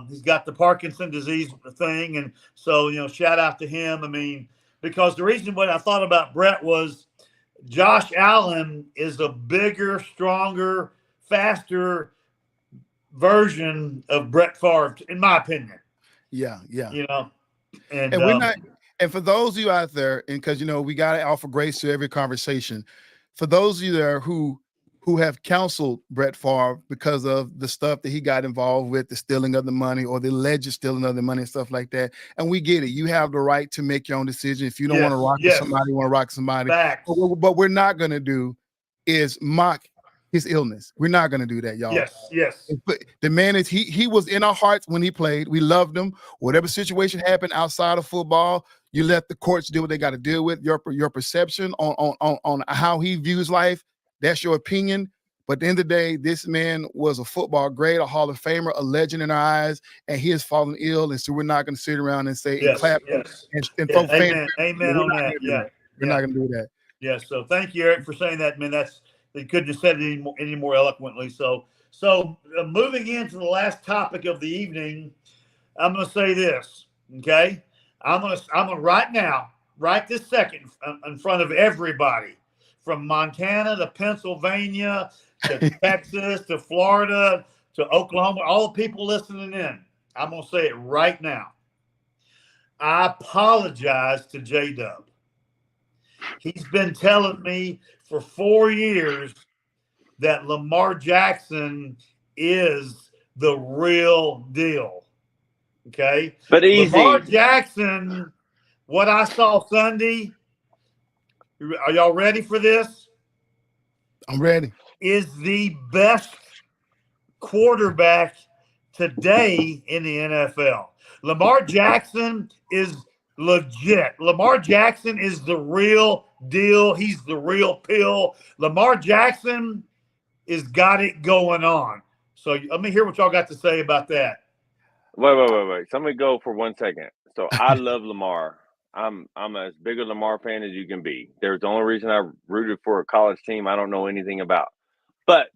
He's got the Parkinson disease thing, and so shout out to him. I mean, because the reason what I thought about Brett was Josh Allen is a bigger, stronger, faster version of Brett Favre, in my opinion. Yeah. And we're not. And for those of you out there, and because we got to offer grace to every conversation. For those of you there who have counseled Brett Favre because of the stuff that he got involved with, the stealing of the money or the alleged stealing of the money and stuff like that. And we get it. You have the right to make your own decision. If you don't want to rock with somebody, you want to rock somebody. But what we're not going to do is mock his illness. We're not going to do that, y'all. Yes. But the man is, he was in our hearts when he played. We loved him. Whatever situation happened outside of football, you let the courts deal what they got to deal with. Your perception on how he views life, that's your opinion. But at the end of the day, this man was a football great, a Hall of Famer, a legend in our eyes, and he has fallen ill. And so we're not going to sit around and say and clap and throw fans. Amen on that. We're not going to do that. Yeah. So thank you, Eric, for saying that. Man, they couldn't have said it any more eloquently. So moving into the last topic of the evening, I'm going to say this. Okay, I'm going to right now, right this second, in front of everybody. From Montana to Pennsylvania to Texas to Florida to Oklahoma, all the people listening in, I'm going to say it right now. I apologize to JDub. He's been telling me for 4 years that Lamar Jackson is the real deal. Okay? But easy. Lamar Jackson, what I saw Sunday, are y'all ready for this? I'm ready. Is the best quarterback today in the NFL. Lamar Jackson is legit. Lamar Jackson is the real deal. He's the real pill. Lamar Jackson is got it going on. So let me hear what y'all got to say about that. Wait. So let me go for 1 second. So I love Lamar. I'm as big a Lamar fan as you can be. There's the only reason I rooted for a college team I don't know anything about. But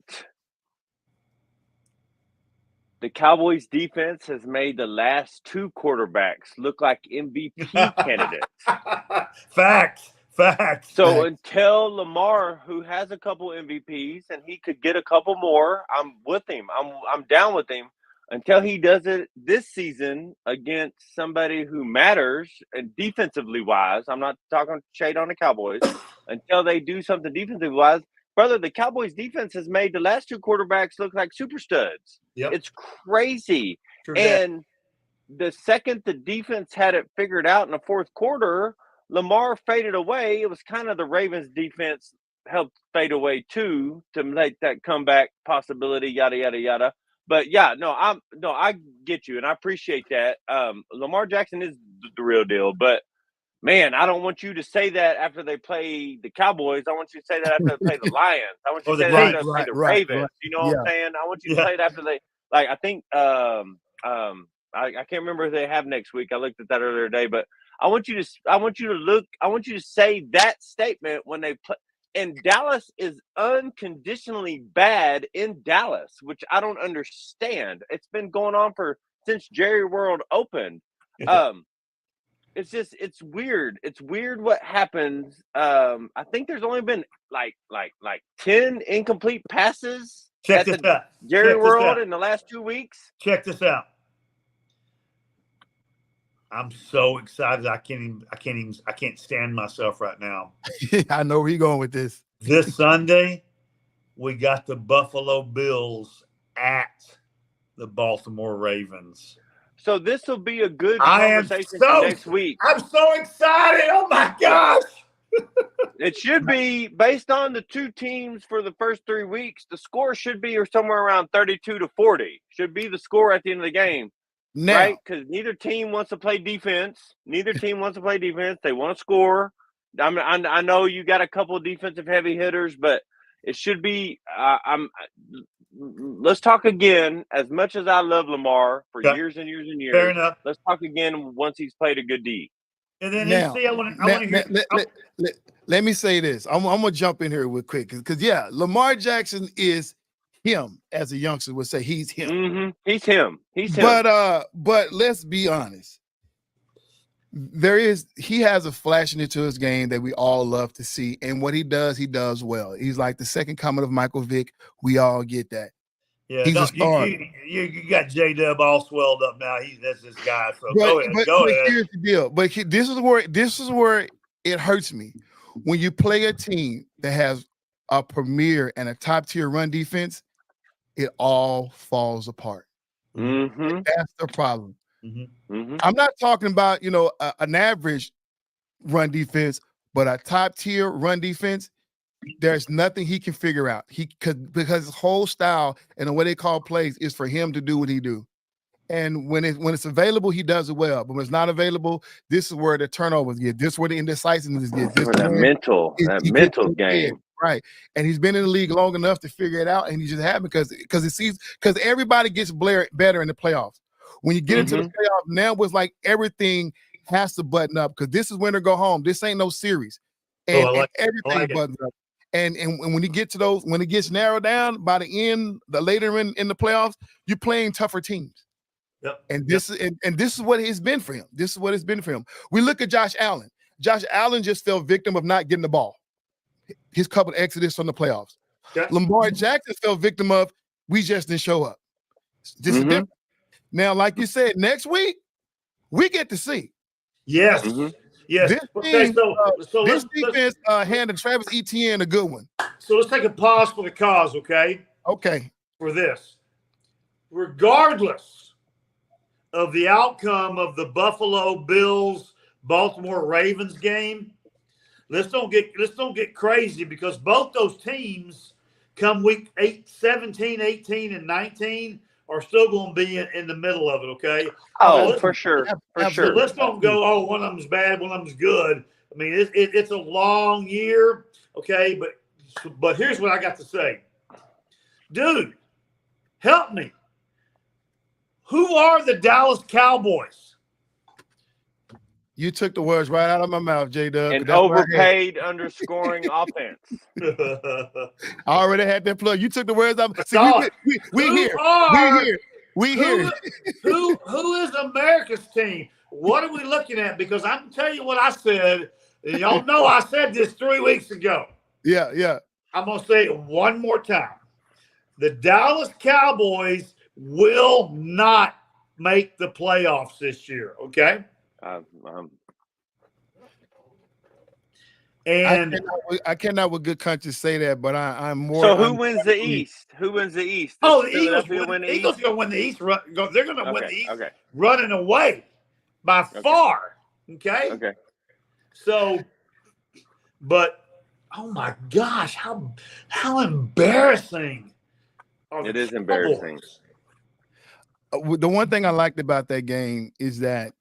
the Cowboys defense has made the last two quarterbacks look like MVP candidates. Facts. So until Lamar, who has a couple MVPs and he could get a couple more, I'm with him. I'm down with him. Until he does it this season against somebody who matters and defensively wise, I'm not talking shade on the Cowboys. Until they do something defensively wise, brother, the Cowboys defense has made the last two quarterbacks look like super studs. Yep. It's crazy. And the second the defense had it figured out in the fourth quarter, Lamar faded away. It was kind of the Ravens defense helped fade away too to make that comeback possibility, yada, yada, yada. But yeah, I get you, and I appreciate that. Lamar Jackson is the real deal, but man, I don't want you to say that after they play the Cowboys. I want you to say that after they play the Lions. I want you to say that after they play the Ravens. Right. You know what I'm saying? I want you to say it after they I think I can't remember if they have next week. I looked at that earlier today, but I want you to say that statement when they play. And Dallas is unconditionally bad in Dallas, which I don't understand. It's been going on since Jerry World opened. It's weird. It's weird what happens. I think there's only been like 10 incomplete passes at the Jerry World in the last 2 weeks. Check this out. I'm so excited. I can't stand myself right now. I know where you're going with this. This Sunday, we got the Buffalo Bills at the Baltimore Ravens. So this will be a good conversation for next week. I'm so excited. Oh my gosh. It should be based on the two teams for the first 3 weeks. The score should be somewhere around 32-40. Should be the score at the end of the game. Now, right? Because neither team wants to play defense. They want to score. I know you got a couple of defensive heavy hitters, but it should be let's talk again. As much as I love Lamar for Okay. years and years and years, Fair enough. let's talk again once he's played a good D. And then Now, I want to hear. let me say this. I'm gonna jump in here real quick because Lamar Jackson is him, as a youngster would say. He's him. Mm-hmm. He's him. But let's be honest. He has a flashiness to his game that we all love to see, and what he does well. He's like the second coming of Michael Vick. We all get that. Yeah, he's a star. You got JDub all swelled up now. That's this guy. So go ahead. Here's the deal. But this is where it hurts me. When you play a team that has a premier and a top tier run defense, it all falls apart. Mm-hmm. That's the problem. Mm-hmm. Mm-hmm. I'm not talking about an average run defense, but a top tier run defense. There's nothing he can figure out. Because his whole style and the way they call plays is for him to do what he do. And when it's available, he does it well. But when it's not available, this is where the turnovers get. This is where the indecisiveness gets. This that mental game. Right. And he's been in the league long enough to figure it out, and he just haven't because everybody gets better in the playoffs. When you get into the playoffs, now it's like everything has to button up because this is win or go home. This ain't no series. And, everything buttons up. And when you get to those, when it gets narrowed down by the later in the playoffs, you're playing tougher teams. Yep. And this is what it's been for him. This is what it's been for him. We look at Josh Allen. Josh Allen just fell victim of not getting the ball. His couple of exodus from the playoffs. Okay. Lamar Jackson fell victim of we just didn't show up. This is different. Now, like you said, next week we get to see. Yes. Mm-hmm. Yes. This defense handed Travis Etienne a good one. So let's take a pause for the cause, okay? Okay. For this. Regardless of the outcome of the Buffalo Bills Baltimore Ravens game, let's don't get crazy because both those teams come week 17, 18, and 19 are still going to be in the middle of it, okay? Oh, for sure. For sure. Let's don't go, one of them's bad, one of them's good. I mean, it's a long year, okay? But here's what I got to say. Dude, help me. Who are the Dallas Cowboys? You took the words right out of my mouth, JDub. An overpaid underscoring offense. I already had that plug. You took the words out. See, we here. Who is America's team? What are we looking at? Because I can tell you what I said. And y'all know I said this 3 weeks ago. Yeah. I'm going to say it one more time. The Dallas Cowboys will not make the playoffs this year, okay? And I cannot with good conscience say that, but I'm more. So who wins the East? Who wins the East? Oh, the Eagles win the East. Eagles going to win the East. They're going to win the East running away by far. Okay. Okay. So, but oh my gosh, how embarrassing! It is embarrassing. The one thing I liked about that game is that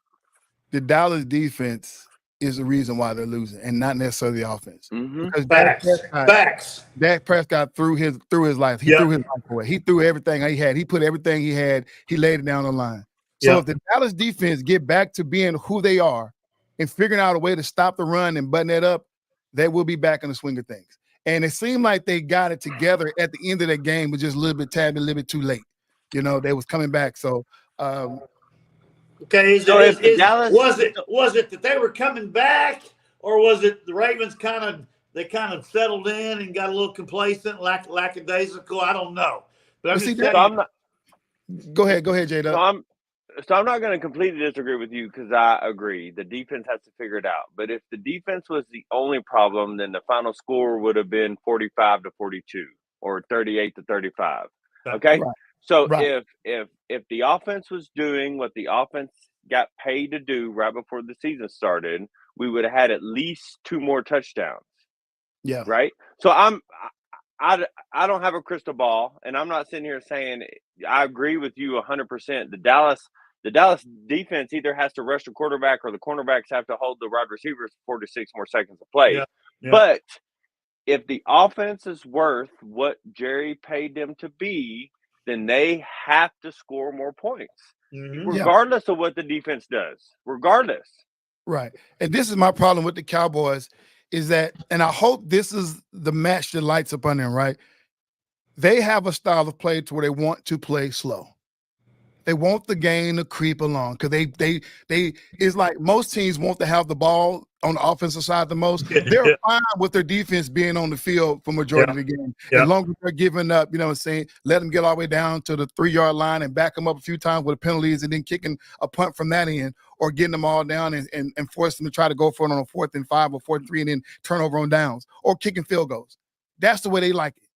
the Dallas defense is the reason why they're losing, and not necessarily the offense. Mm-hmm. Because Facts. Dak Prescott threw his life. He threw his life away. He threw everything he had. He put everything he had. He laid it down on the line. So if the Dallas defense get back to being who they are and figuring out a way to stop the run and button it up, they will be back in the swing of things. And it seemed like they got it together at the end of that game, but just a little bit too late. They was coming back. So. Okay, was it that they were coming back, or was it the Ravens kind of settled in and got a little complacent, lackadaisical? I don't know. But Go ahead, JDub. So I'm not going to completely disagree with you because I agree the defense has to figure it out. But if the defense was the only problem, then the final score would have been 45-42 or 38-35. Okay. Right. So if the offense was doing what the offense got paid to do right before the season started, we would have had at least 2 more touchdowns. Yeah. Right. So I don't have a crystal ball, and I'm not sitting here saying I agree with you 100%. The Dallas defense either has to rush the quarterback or the cornerbacks have to hold the wide receivers 4 to 6 more seconds to play. Yeah. But if the offense is worth what Jerry paid them to be, then they have to score more points, regardless of what the defense does. Regardless. Right. And this is my problem with the Cowboys is that, and I hope this is the match that lights up on them, right? They have a style of play to where they want to play slow. They want the game to creep along because they it's like most teams want to have the ball on the offensive side the most. They're fine with their defense being on the field for majority of the game. As long as they're giving up, you know what I'm saying, let them get all the way down to the 3-yard line and back them up a few times with the penalties and then kicking a punt from that end or getting them all down and force them to try to go for it on a 4th and 5 or 4th and 3 and then turnover on downs or kicking field goals. That's the way they like it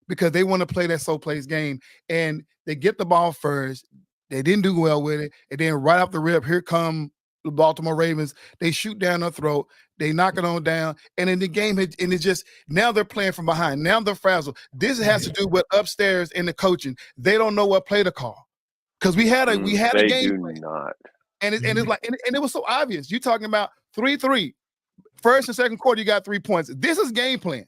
because they want to play that so-plays game and they get the ball first. They didn't do well with it. And then right off the rip, here come the Baltimore Ravens. They shoot down their throat. They knock it on down. And in the game, and it's just, now they're playing from behind. Now they're frazzled. This has to do with upstairs in the coaching. They don't know what play to call. Because we had a game. They do not. And it's like, and it was so obvious. You're talking about 3-3. First and second quarter, you got 3 points. This is game plan.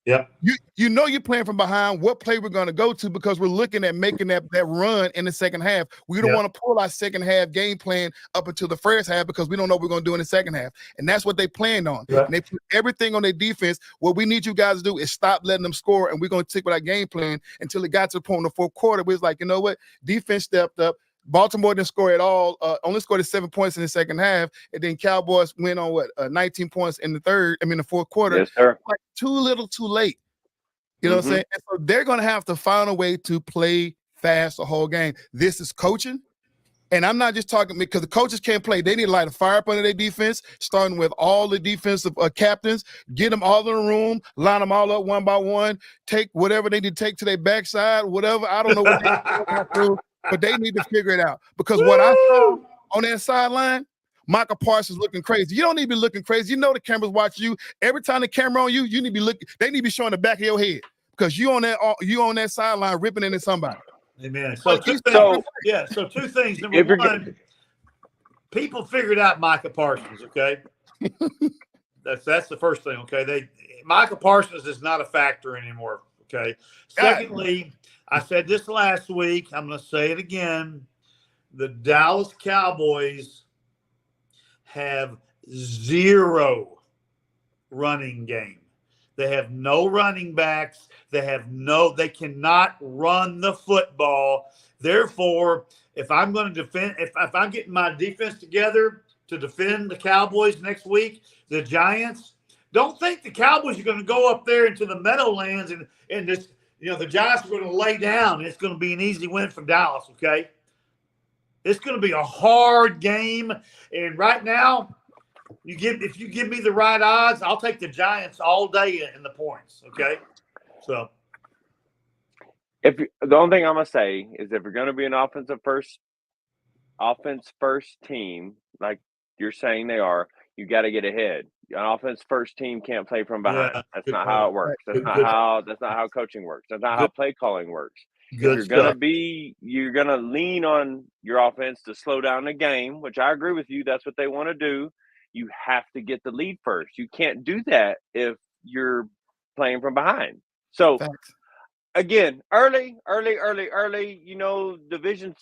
Yep. You know you're playing from behind what play we're going to go to because we're looking at making that run in the second half. We don't want to pull our second half game plan up until the first half because we don't know what we're going to do in the second half. And that's what they planned on. Yep. And they put everything on their defense. What we need you guys to do is stop letting them score, and we're going to stick with our game plan until it got to the point in the fourth quarter where it's like, you know what? Defense stepped up. Baltimore didn't score at all. Only scored 7 points in the second half, and then Cowboys went on 19 points in the fourth quarter. Yes, sir. Like too little, too late. You know what I'm saying? And so they're going to have to find a way to play fast the whole game. This is coaching, and I'm not just talking because the coaches can't play. They need to light a fire up under their defense, starting with all the defensive captains. Get them all in the room, line them all up one by one. Take whatever they need to take to their backside, whatever. I don't know what they're through. But they need to figure it out because what I saw on that sideline, Michael Parsons looking crazy. You don't need to be looking crazy. You know the camera's watching you. Every time the camera on you, you need to be looking. They need to be showing the back of your head because you on that sideline ripping into somebody. Amen. So two things. Number one, people figured out Micah Parsons. Okay, that's the first thing. Okay, Micah Parsons is not a factor anymore. Okay. Secondly, I said this last week. I'm going to say it again. The Dallas Cowboys have 0 running game. They have no running backs. They cannot run the football. Therefore, if I'm going to defend, if I'm getting my defense together to defend the Cowboys next week, the Giants, don't think the Cowboys are going to go up there into the Meadowlands and just, the Giants are going to lay down, and it's going to be an easy win for Dallas, okay? It's going to be a hard game. And right now, if you give me the right odds, I'll take the Giants all day in the points, okay? So the only thing I'm going to say is if you're going to be an offense first team, like you're saying they are, you got to get ahead. An offense first team can't play from behind. Yeah, that's not how it works. That's not how coaching works. That's not how play calling works. Good if you're gonna lean on your offense to slow down the game, which I agree with you. That's what they want to do. You have to get the lead first. You can't do that if you're playing from behind. So again, early. Division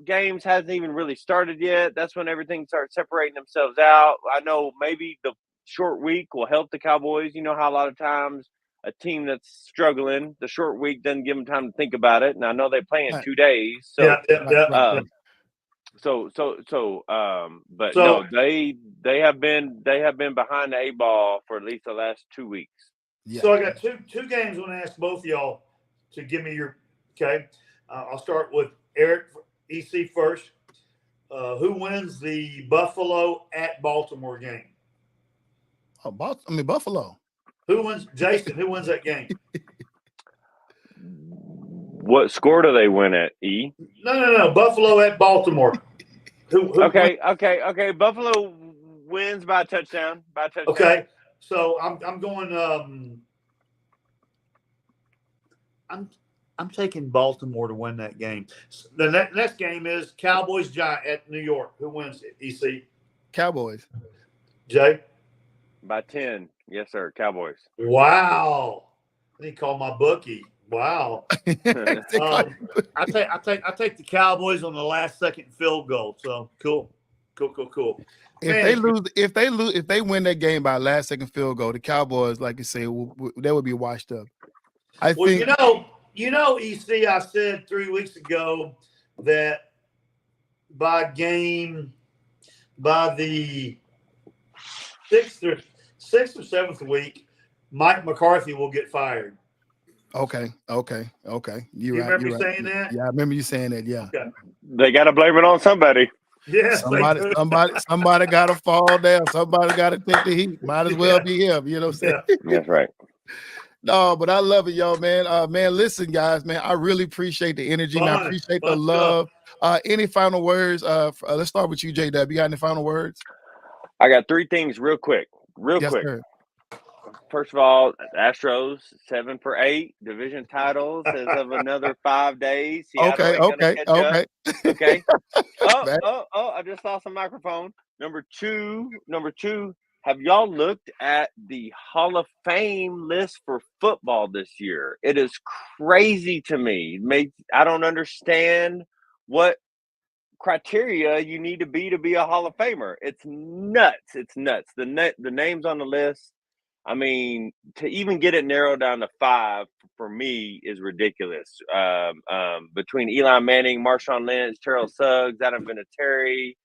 games hasn't even really started yet. That's when everything starts separating themselves out. I know maybe the short week will help the Cowboys. You know how a lot of times a team that's struggling, the short week doesn't give them time to think about it. And I know they play in 2 days. So, they have been behind the 8 ball for at least the last 2 weeks. Yeah. So I got two games I want to ask both of y'all to give me your, okay. I'll start with Eric, EC first. Who wins the Buffalo at Baltimore game? Oh, Buffalo. Who wins, Jason? Who wins that game? What score do they win at? E? No. Buffalo at Baltimore. Who okay. Buffalo wins by a touchdown. Okay, so I'm going. I'm taking Baltimore to win that game. The next game is Cowboys Giants at New York. Who wins? EC. Cowboys. Jay. By 10. Yes, sir. Cowboys. Wow. I need to call my bookie. Wow. I take the Cowboys on the last second field goal. So cool. If they win that game by last second field goal, the Cowboys, like you say, they would be washed up. I think. EC, I said 3 weeks ago that by the sixth or seventh week, Mike McCarthy will get fired. Okay. You remember me saying that? Yeah, I remember you saying that. Yeah. Okay. They got to blame it on somebody. Yeah. Somebody got to fall down. Somebody got to take the heat. Might as well be him. You know what I'm saying? Yeah. That's right. No, but I love it, yo, man. Man, listen, guys, man, I really appreciate the energy. Man, I appreciate the love. Any final words? Let's start with you, JDub. You got any final words? I got 3 things real quick. Yes, quick. Sir. First of all, Astros 7 for 8 division titles as of another 5 days. Okay. Okay. I just lost a microphone. Number two. Have y'all looked at the Hall of Fame list for football this year? It is crazy to me. I don't understand what criteria you need to be a Hall of Famer. It's nuts. The names on the list. I mean, to even get it narrowed down to 5 for me is ridiculous. Between Eli Manning, Marshawn Lynch, Terrell Suggs, Adam Vinatieri,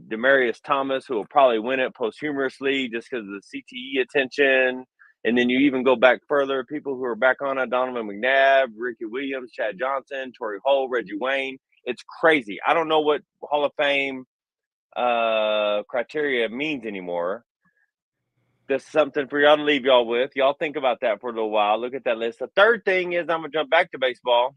Demaryius Thomas, who will probably win it posthumously just because of the CTE attention. And then you even go back further, people who are back on it, Donovan McNabb, Ricky Williams, Chad Johnson, Torrey Holt, Reggie Wayne. It's crazy. I don't know what Hall of Fame criteria means anymore. That's something for y'all to leave y'all with. Y'all think about that for a little while. Look at that list. The third thing is I'm going to jump back to baseball.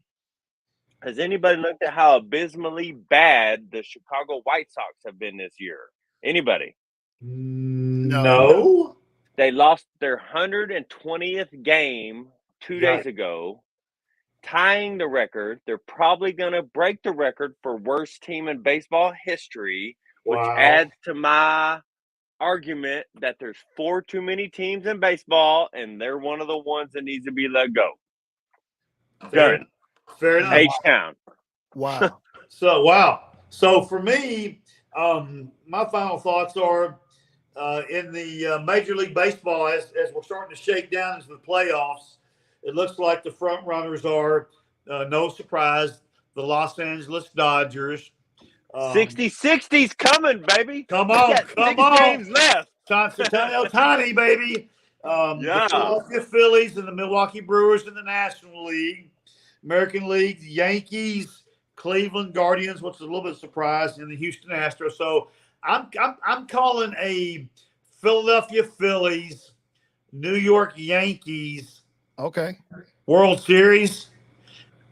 Has anybody looked at how abysmally bad the Chicago White Sox have been this year? Anybody? No. They lost their 120th game 2 days ago, tying the record. They're probably going to break the record for worst team in baseball history, which adds to my argument that there's 4 too many teams in baseball, and they're one of the ones that needs to be let go. Done. Fair enough. H-Town. Wow. So for me, my final thoughts are in the Major League Baseball, as we're starting to shake down into the playoffs, it looks like the front runners are, no surprise, the Los Angeles Dodgers. 60-60's coming, baby. Come on. 6 games left. Tiny, baby. The Philadelphia Phillies and the Milwaukee Brewers in the National League. American League, the Yankees, Cleveland Guardians, which is a little bit of surprise, and the Houston Astros. So I'm calling a Philadelphia Phillies, New York Yankees, World Series,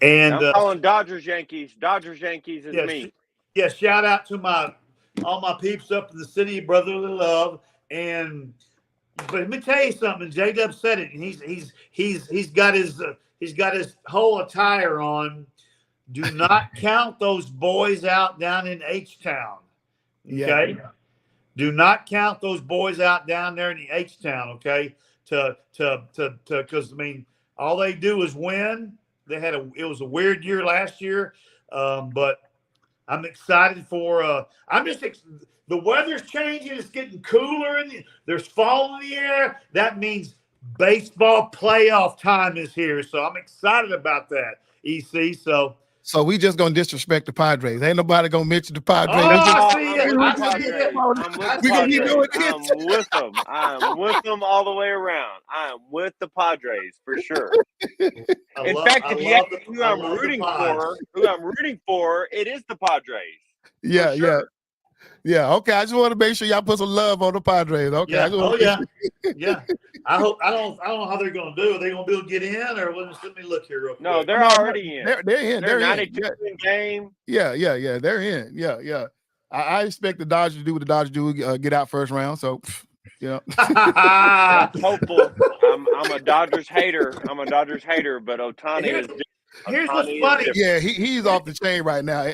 and I'm calling Dodgers Yankees. Dodgers Yankees is me. Yeah, shout out to all my peeps up in the city of brotherly love. But let me tell you something. JDub said it, and he's got his whole attire on. Do not count those boys out down in H-Town. Okay? Yeah. Do not count those boys out down there in the H-Town, okay? Because I mean, all they do is win. It was a weird year last year, but I'm excited for the weather's changing. It's getting cooler and there's fall in the air. That means baseball playoff time is here. So I'm excited about that, EC. So we just gonna disrespect the Padres. Ain't nobody gonna mention the Padres. I'm with them all the way around. I am with the Padres for sure. In fact, if you ask me who I'm rooting for, it is the Padres. Yeah. Okay, I just want to make sure y'all put some love on the Padres. Okay. Yeah. I don't know how they're going to do. Are they going to be able to get in, or let me look here real quick? No, they're already in. They're in. They're 92 in game. Yeah. They're in. Yeah. I expect the Dodgers to do what the Dodgers do, get out first round. So, I'm hopeful. I'm a Dodgers hater. But Ohtani is. Here's what's funny. Yeah, he's off the chain right now.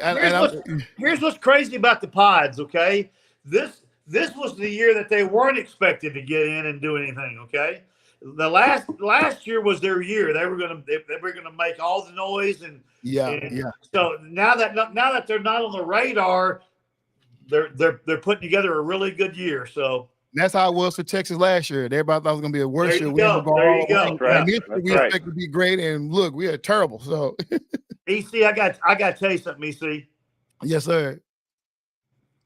Here's what's crazy about the Pods, okay? This this was the year that they weren't expected to get in and do anything. Okay, the last year was their year. They were gonna make all the noise and So now that they're not on the radar, they're putting together a really good year. So. That's how it was for Texas last year. Everybody thought it was going to be a worse year. There you go. And this year we expect to be great, and look, we are terrible. So, EC, I got to tell you something, EC. Yes, sir.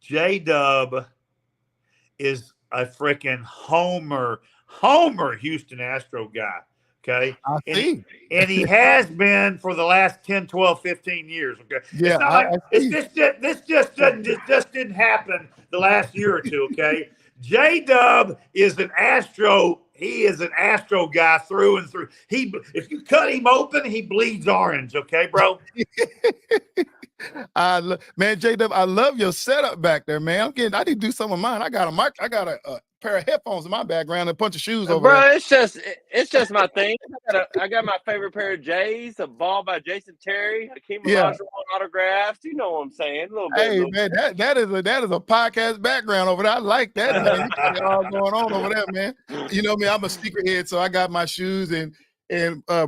JDub is a freaking homer Houston Astro guy. Okay. I see. And he has been for the last 10, 12, 15 years. Okay. Yeah. This just didn't happen the last year or two. Okay. JDub is an Astro. He is an Astro guy through and through. If you cut him open, he bleeds orange. Okay, bro. Man, JDub, I love your setup back there, man. I need to do some of mine. I got a pair of headphones in my background and a bunch of shoes over there. It's just my thing. I got my favorite pair of J's, a ball by Jason Terry, Hakeem Olajuwon autographs. You know what I'm saying? A little bit. Hey, man, that is a podcast background over there. I like that, man. You got it all going on over there, man. You know me, I'm a sneakerhead, so I got my shoes and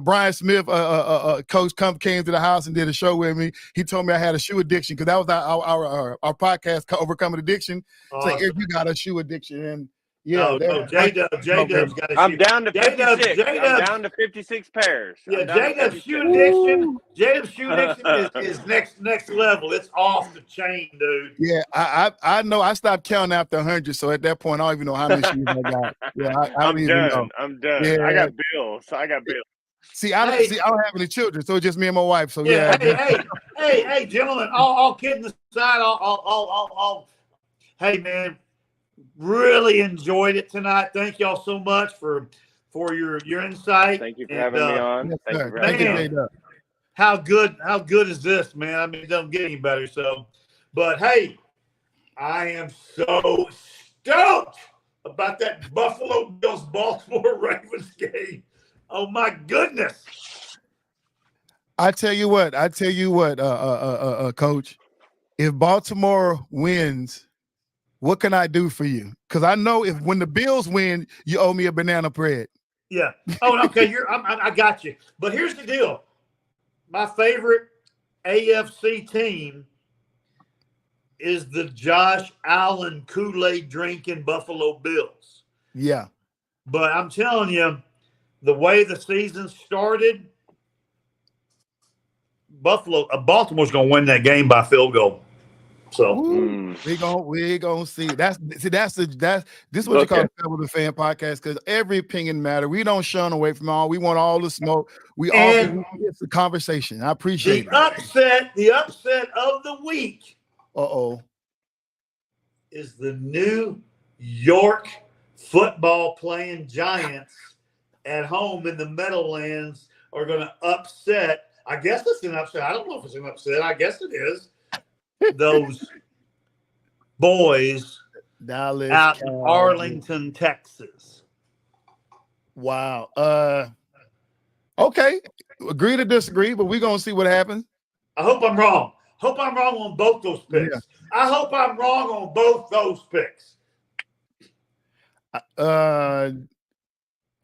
Brian Smith, coach, came to the house and did a show with me. He told me I had a shoe addiction because that was our podcast, Overcoming Addiction. So if you got a shoe addiction, and JDub's got a I'm down to 56. I'm down to 56 pairs. Yeah, JDub's shoe addiction. JDub's shoe addiction is next level. It's off the chain, dude. Yeah, I know. I stopped counting after 100, so at that point, I don't even know how many shoes I got. Yeah, I'm done. I'm done. Yeah. I got bills. See, I don't have any children, so it's just me and my wife. So yeah. Hey, gentlemen, all kidding aside, hey, man. Really enjoyed it tonight. Thank y'all so much for your insight. Thank you for having me on. Yes, Thank you for having me. How good is this, man? I mean, it doesn't get any better. So, but hey, I am so stoked about that Buffalo Bills Baltimore Ravens game. Oh my goodness. I tell you what, Coach, if Baltimore wins, what can I do for you? Because I know when the Bills win, you owe me a banana bread. Yeah. Oh, okay. I got you. But here's the deal. My favorite AFC team is the Josh Allen Kool-Aid drinking Buffalo Bills. Yeah. But I'm telling you, the way the season started, Baltimore's going to win that game by field goal. So we gonna see. This is what you call the FairWeather Fan Podcast, because every opinion matters. We don't shun away from all. We want all the smoke. It's the conversation. I appreciate the upset of the week. Is the New York football playing Giants at home in the Meadowlands are going to upset. I guess it's an upset. I don't know if it's an upset. I guess it is. Those boys Dallas out in Arlington, Texas. Wow. Okay. Agree to disagree, but we're going to see what happens. I hope I'm wrong. Hope I'm wrong on both those picks. Yeah. I hope I'm wrong on both those picks.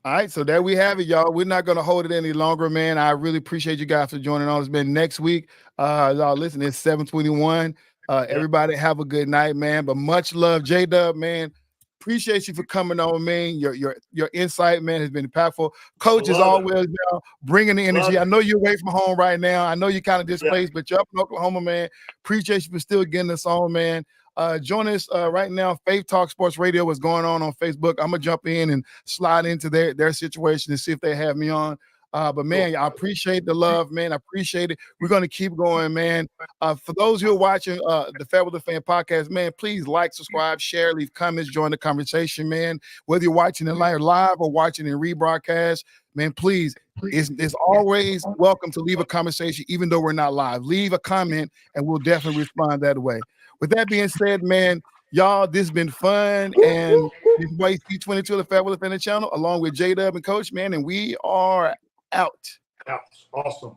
All right, so there we have it, y'all. We're not going to hold it any longer, man. I really appreciate you guys for joining on. It's been next week. Y'all listen, it's 7:21. Everybody have a good night, man. But much love, JDub, man. Appreciate you for coming on, man. Your insight, man, has been impactful. Coach, as always, now bringing the energy. I know you're away from home right now. I know you're kind of displaced, but you're up in Oklahoma, man. Appreciate you for still getting us on, man. Join us right now. Faith Talk Sports Radio is going on Facebook. I'm gonna jump in and slide into their situation and see if they have me on. But man, I appreciate the love, man. I appreciate it. We're gonna keep going, man. For those who are watching the FairWeather Fan Podcast, man, please like, subscribe, share, leave comments, join the conversation, man. Whether you're watching it live or watching in rebroadcast, man, please, it's always welcome to leave a conversation, even though we're not live. Leave a comment, and we'll definitely respond that way. With that being said, man, y'all, this has been fun. And this is C22 of the FairWeather Fan channel, along with JDub and Coach, man, and we are out. Awesome.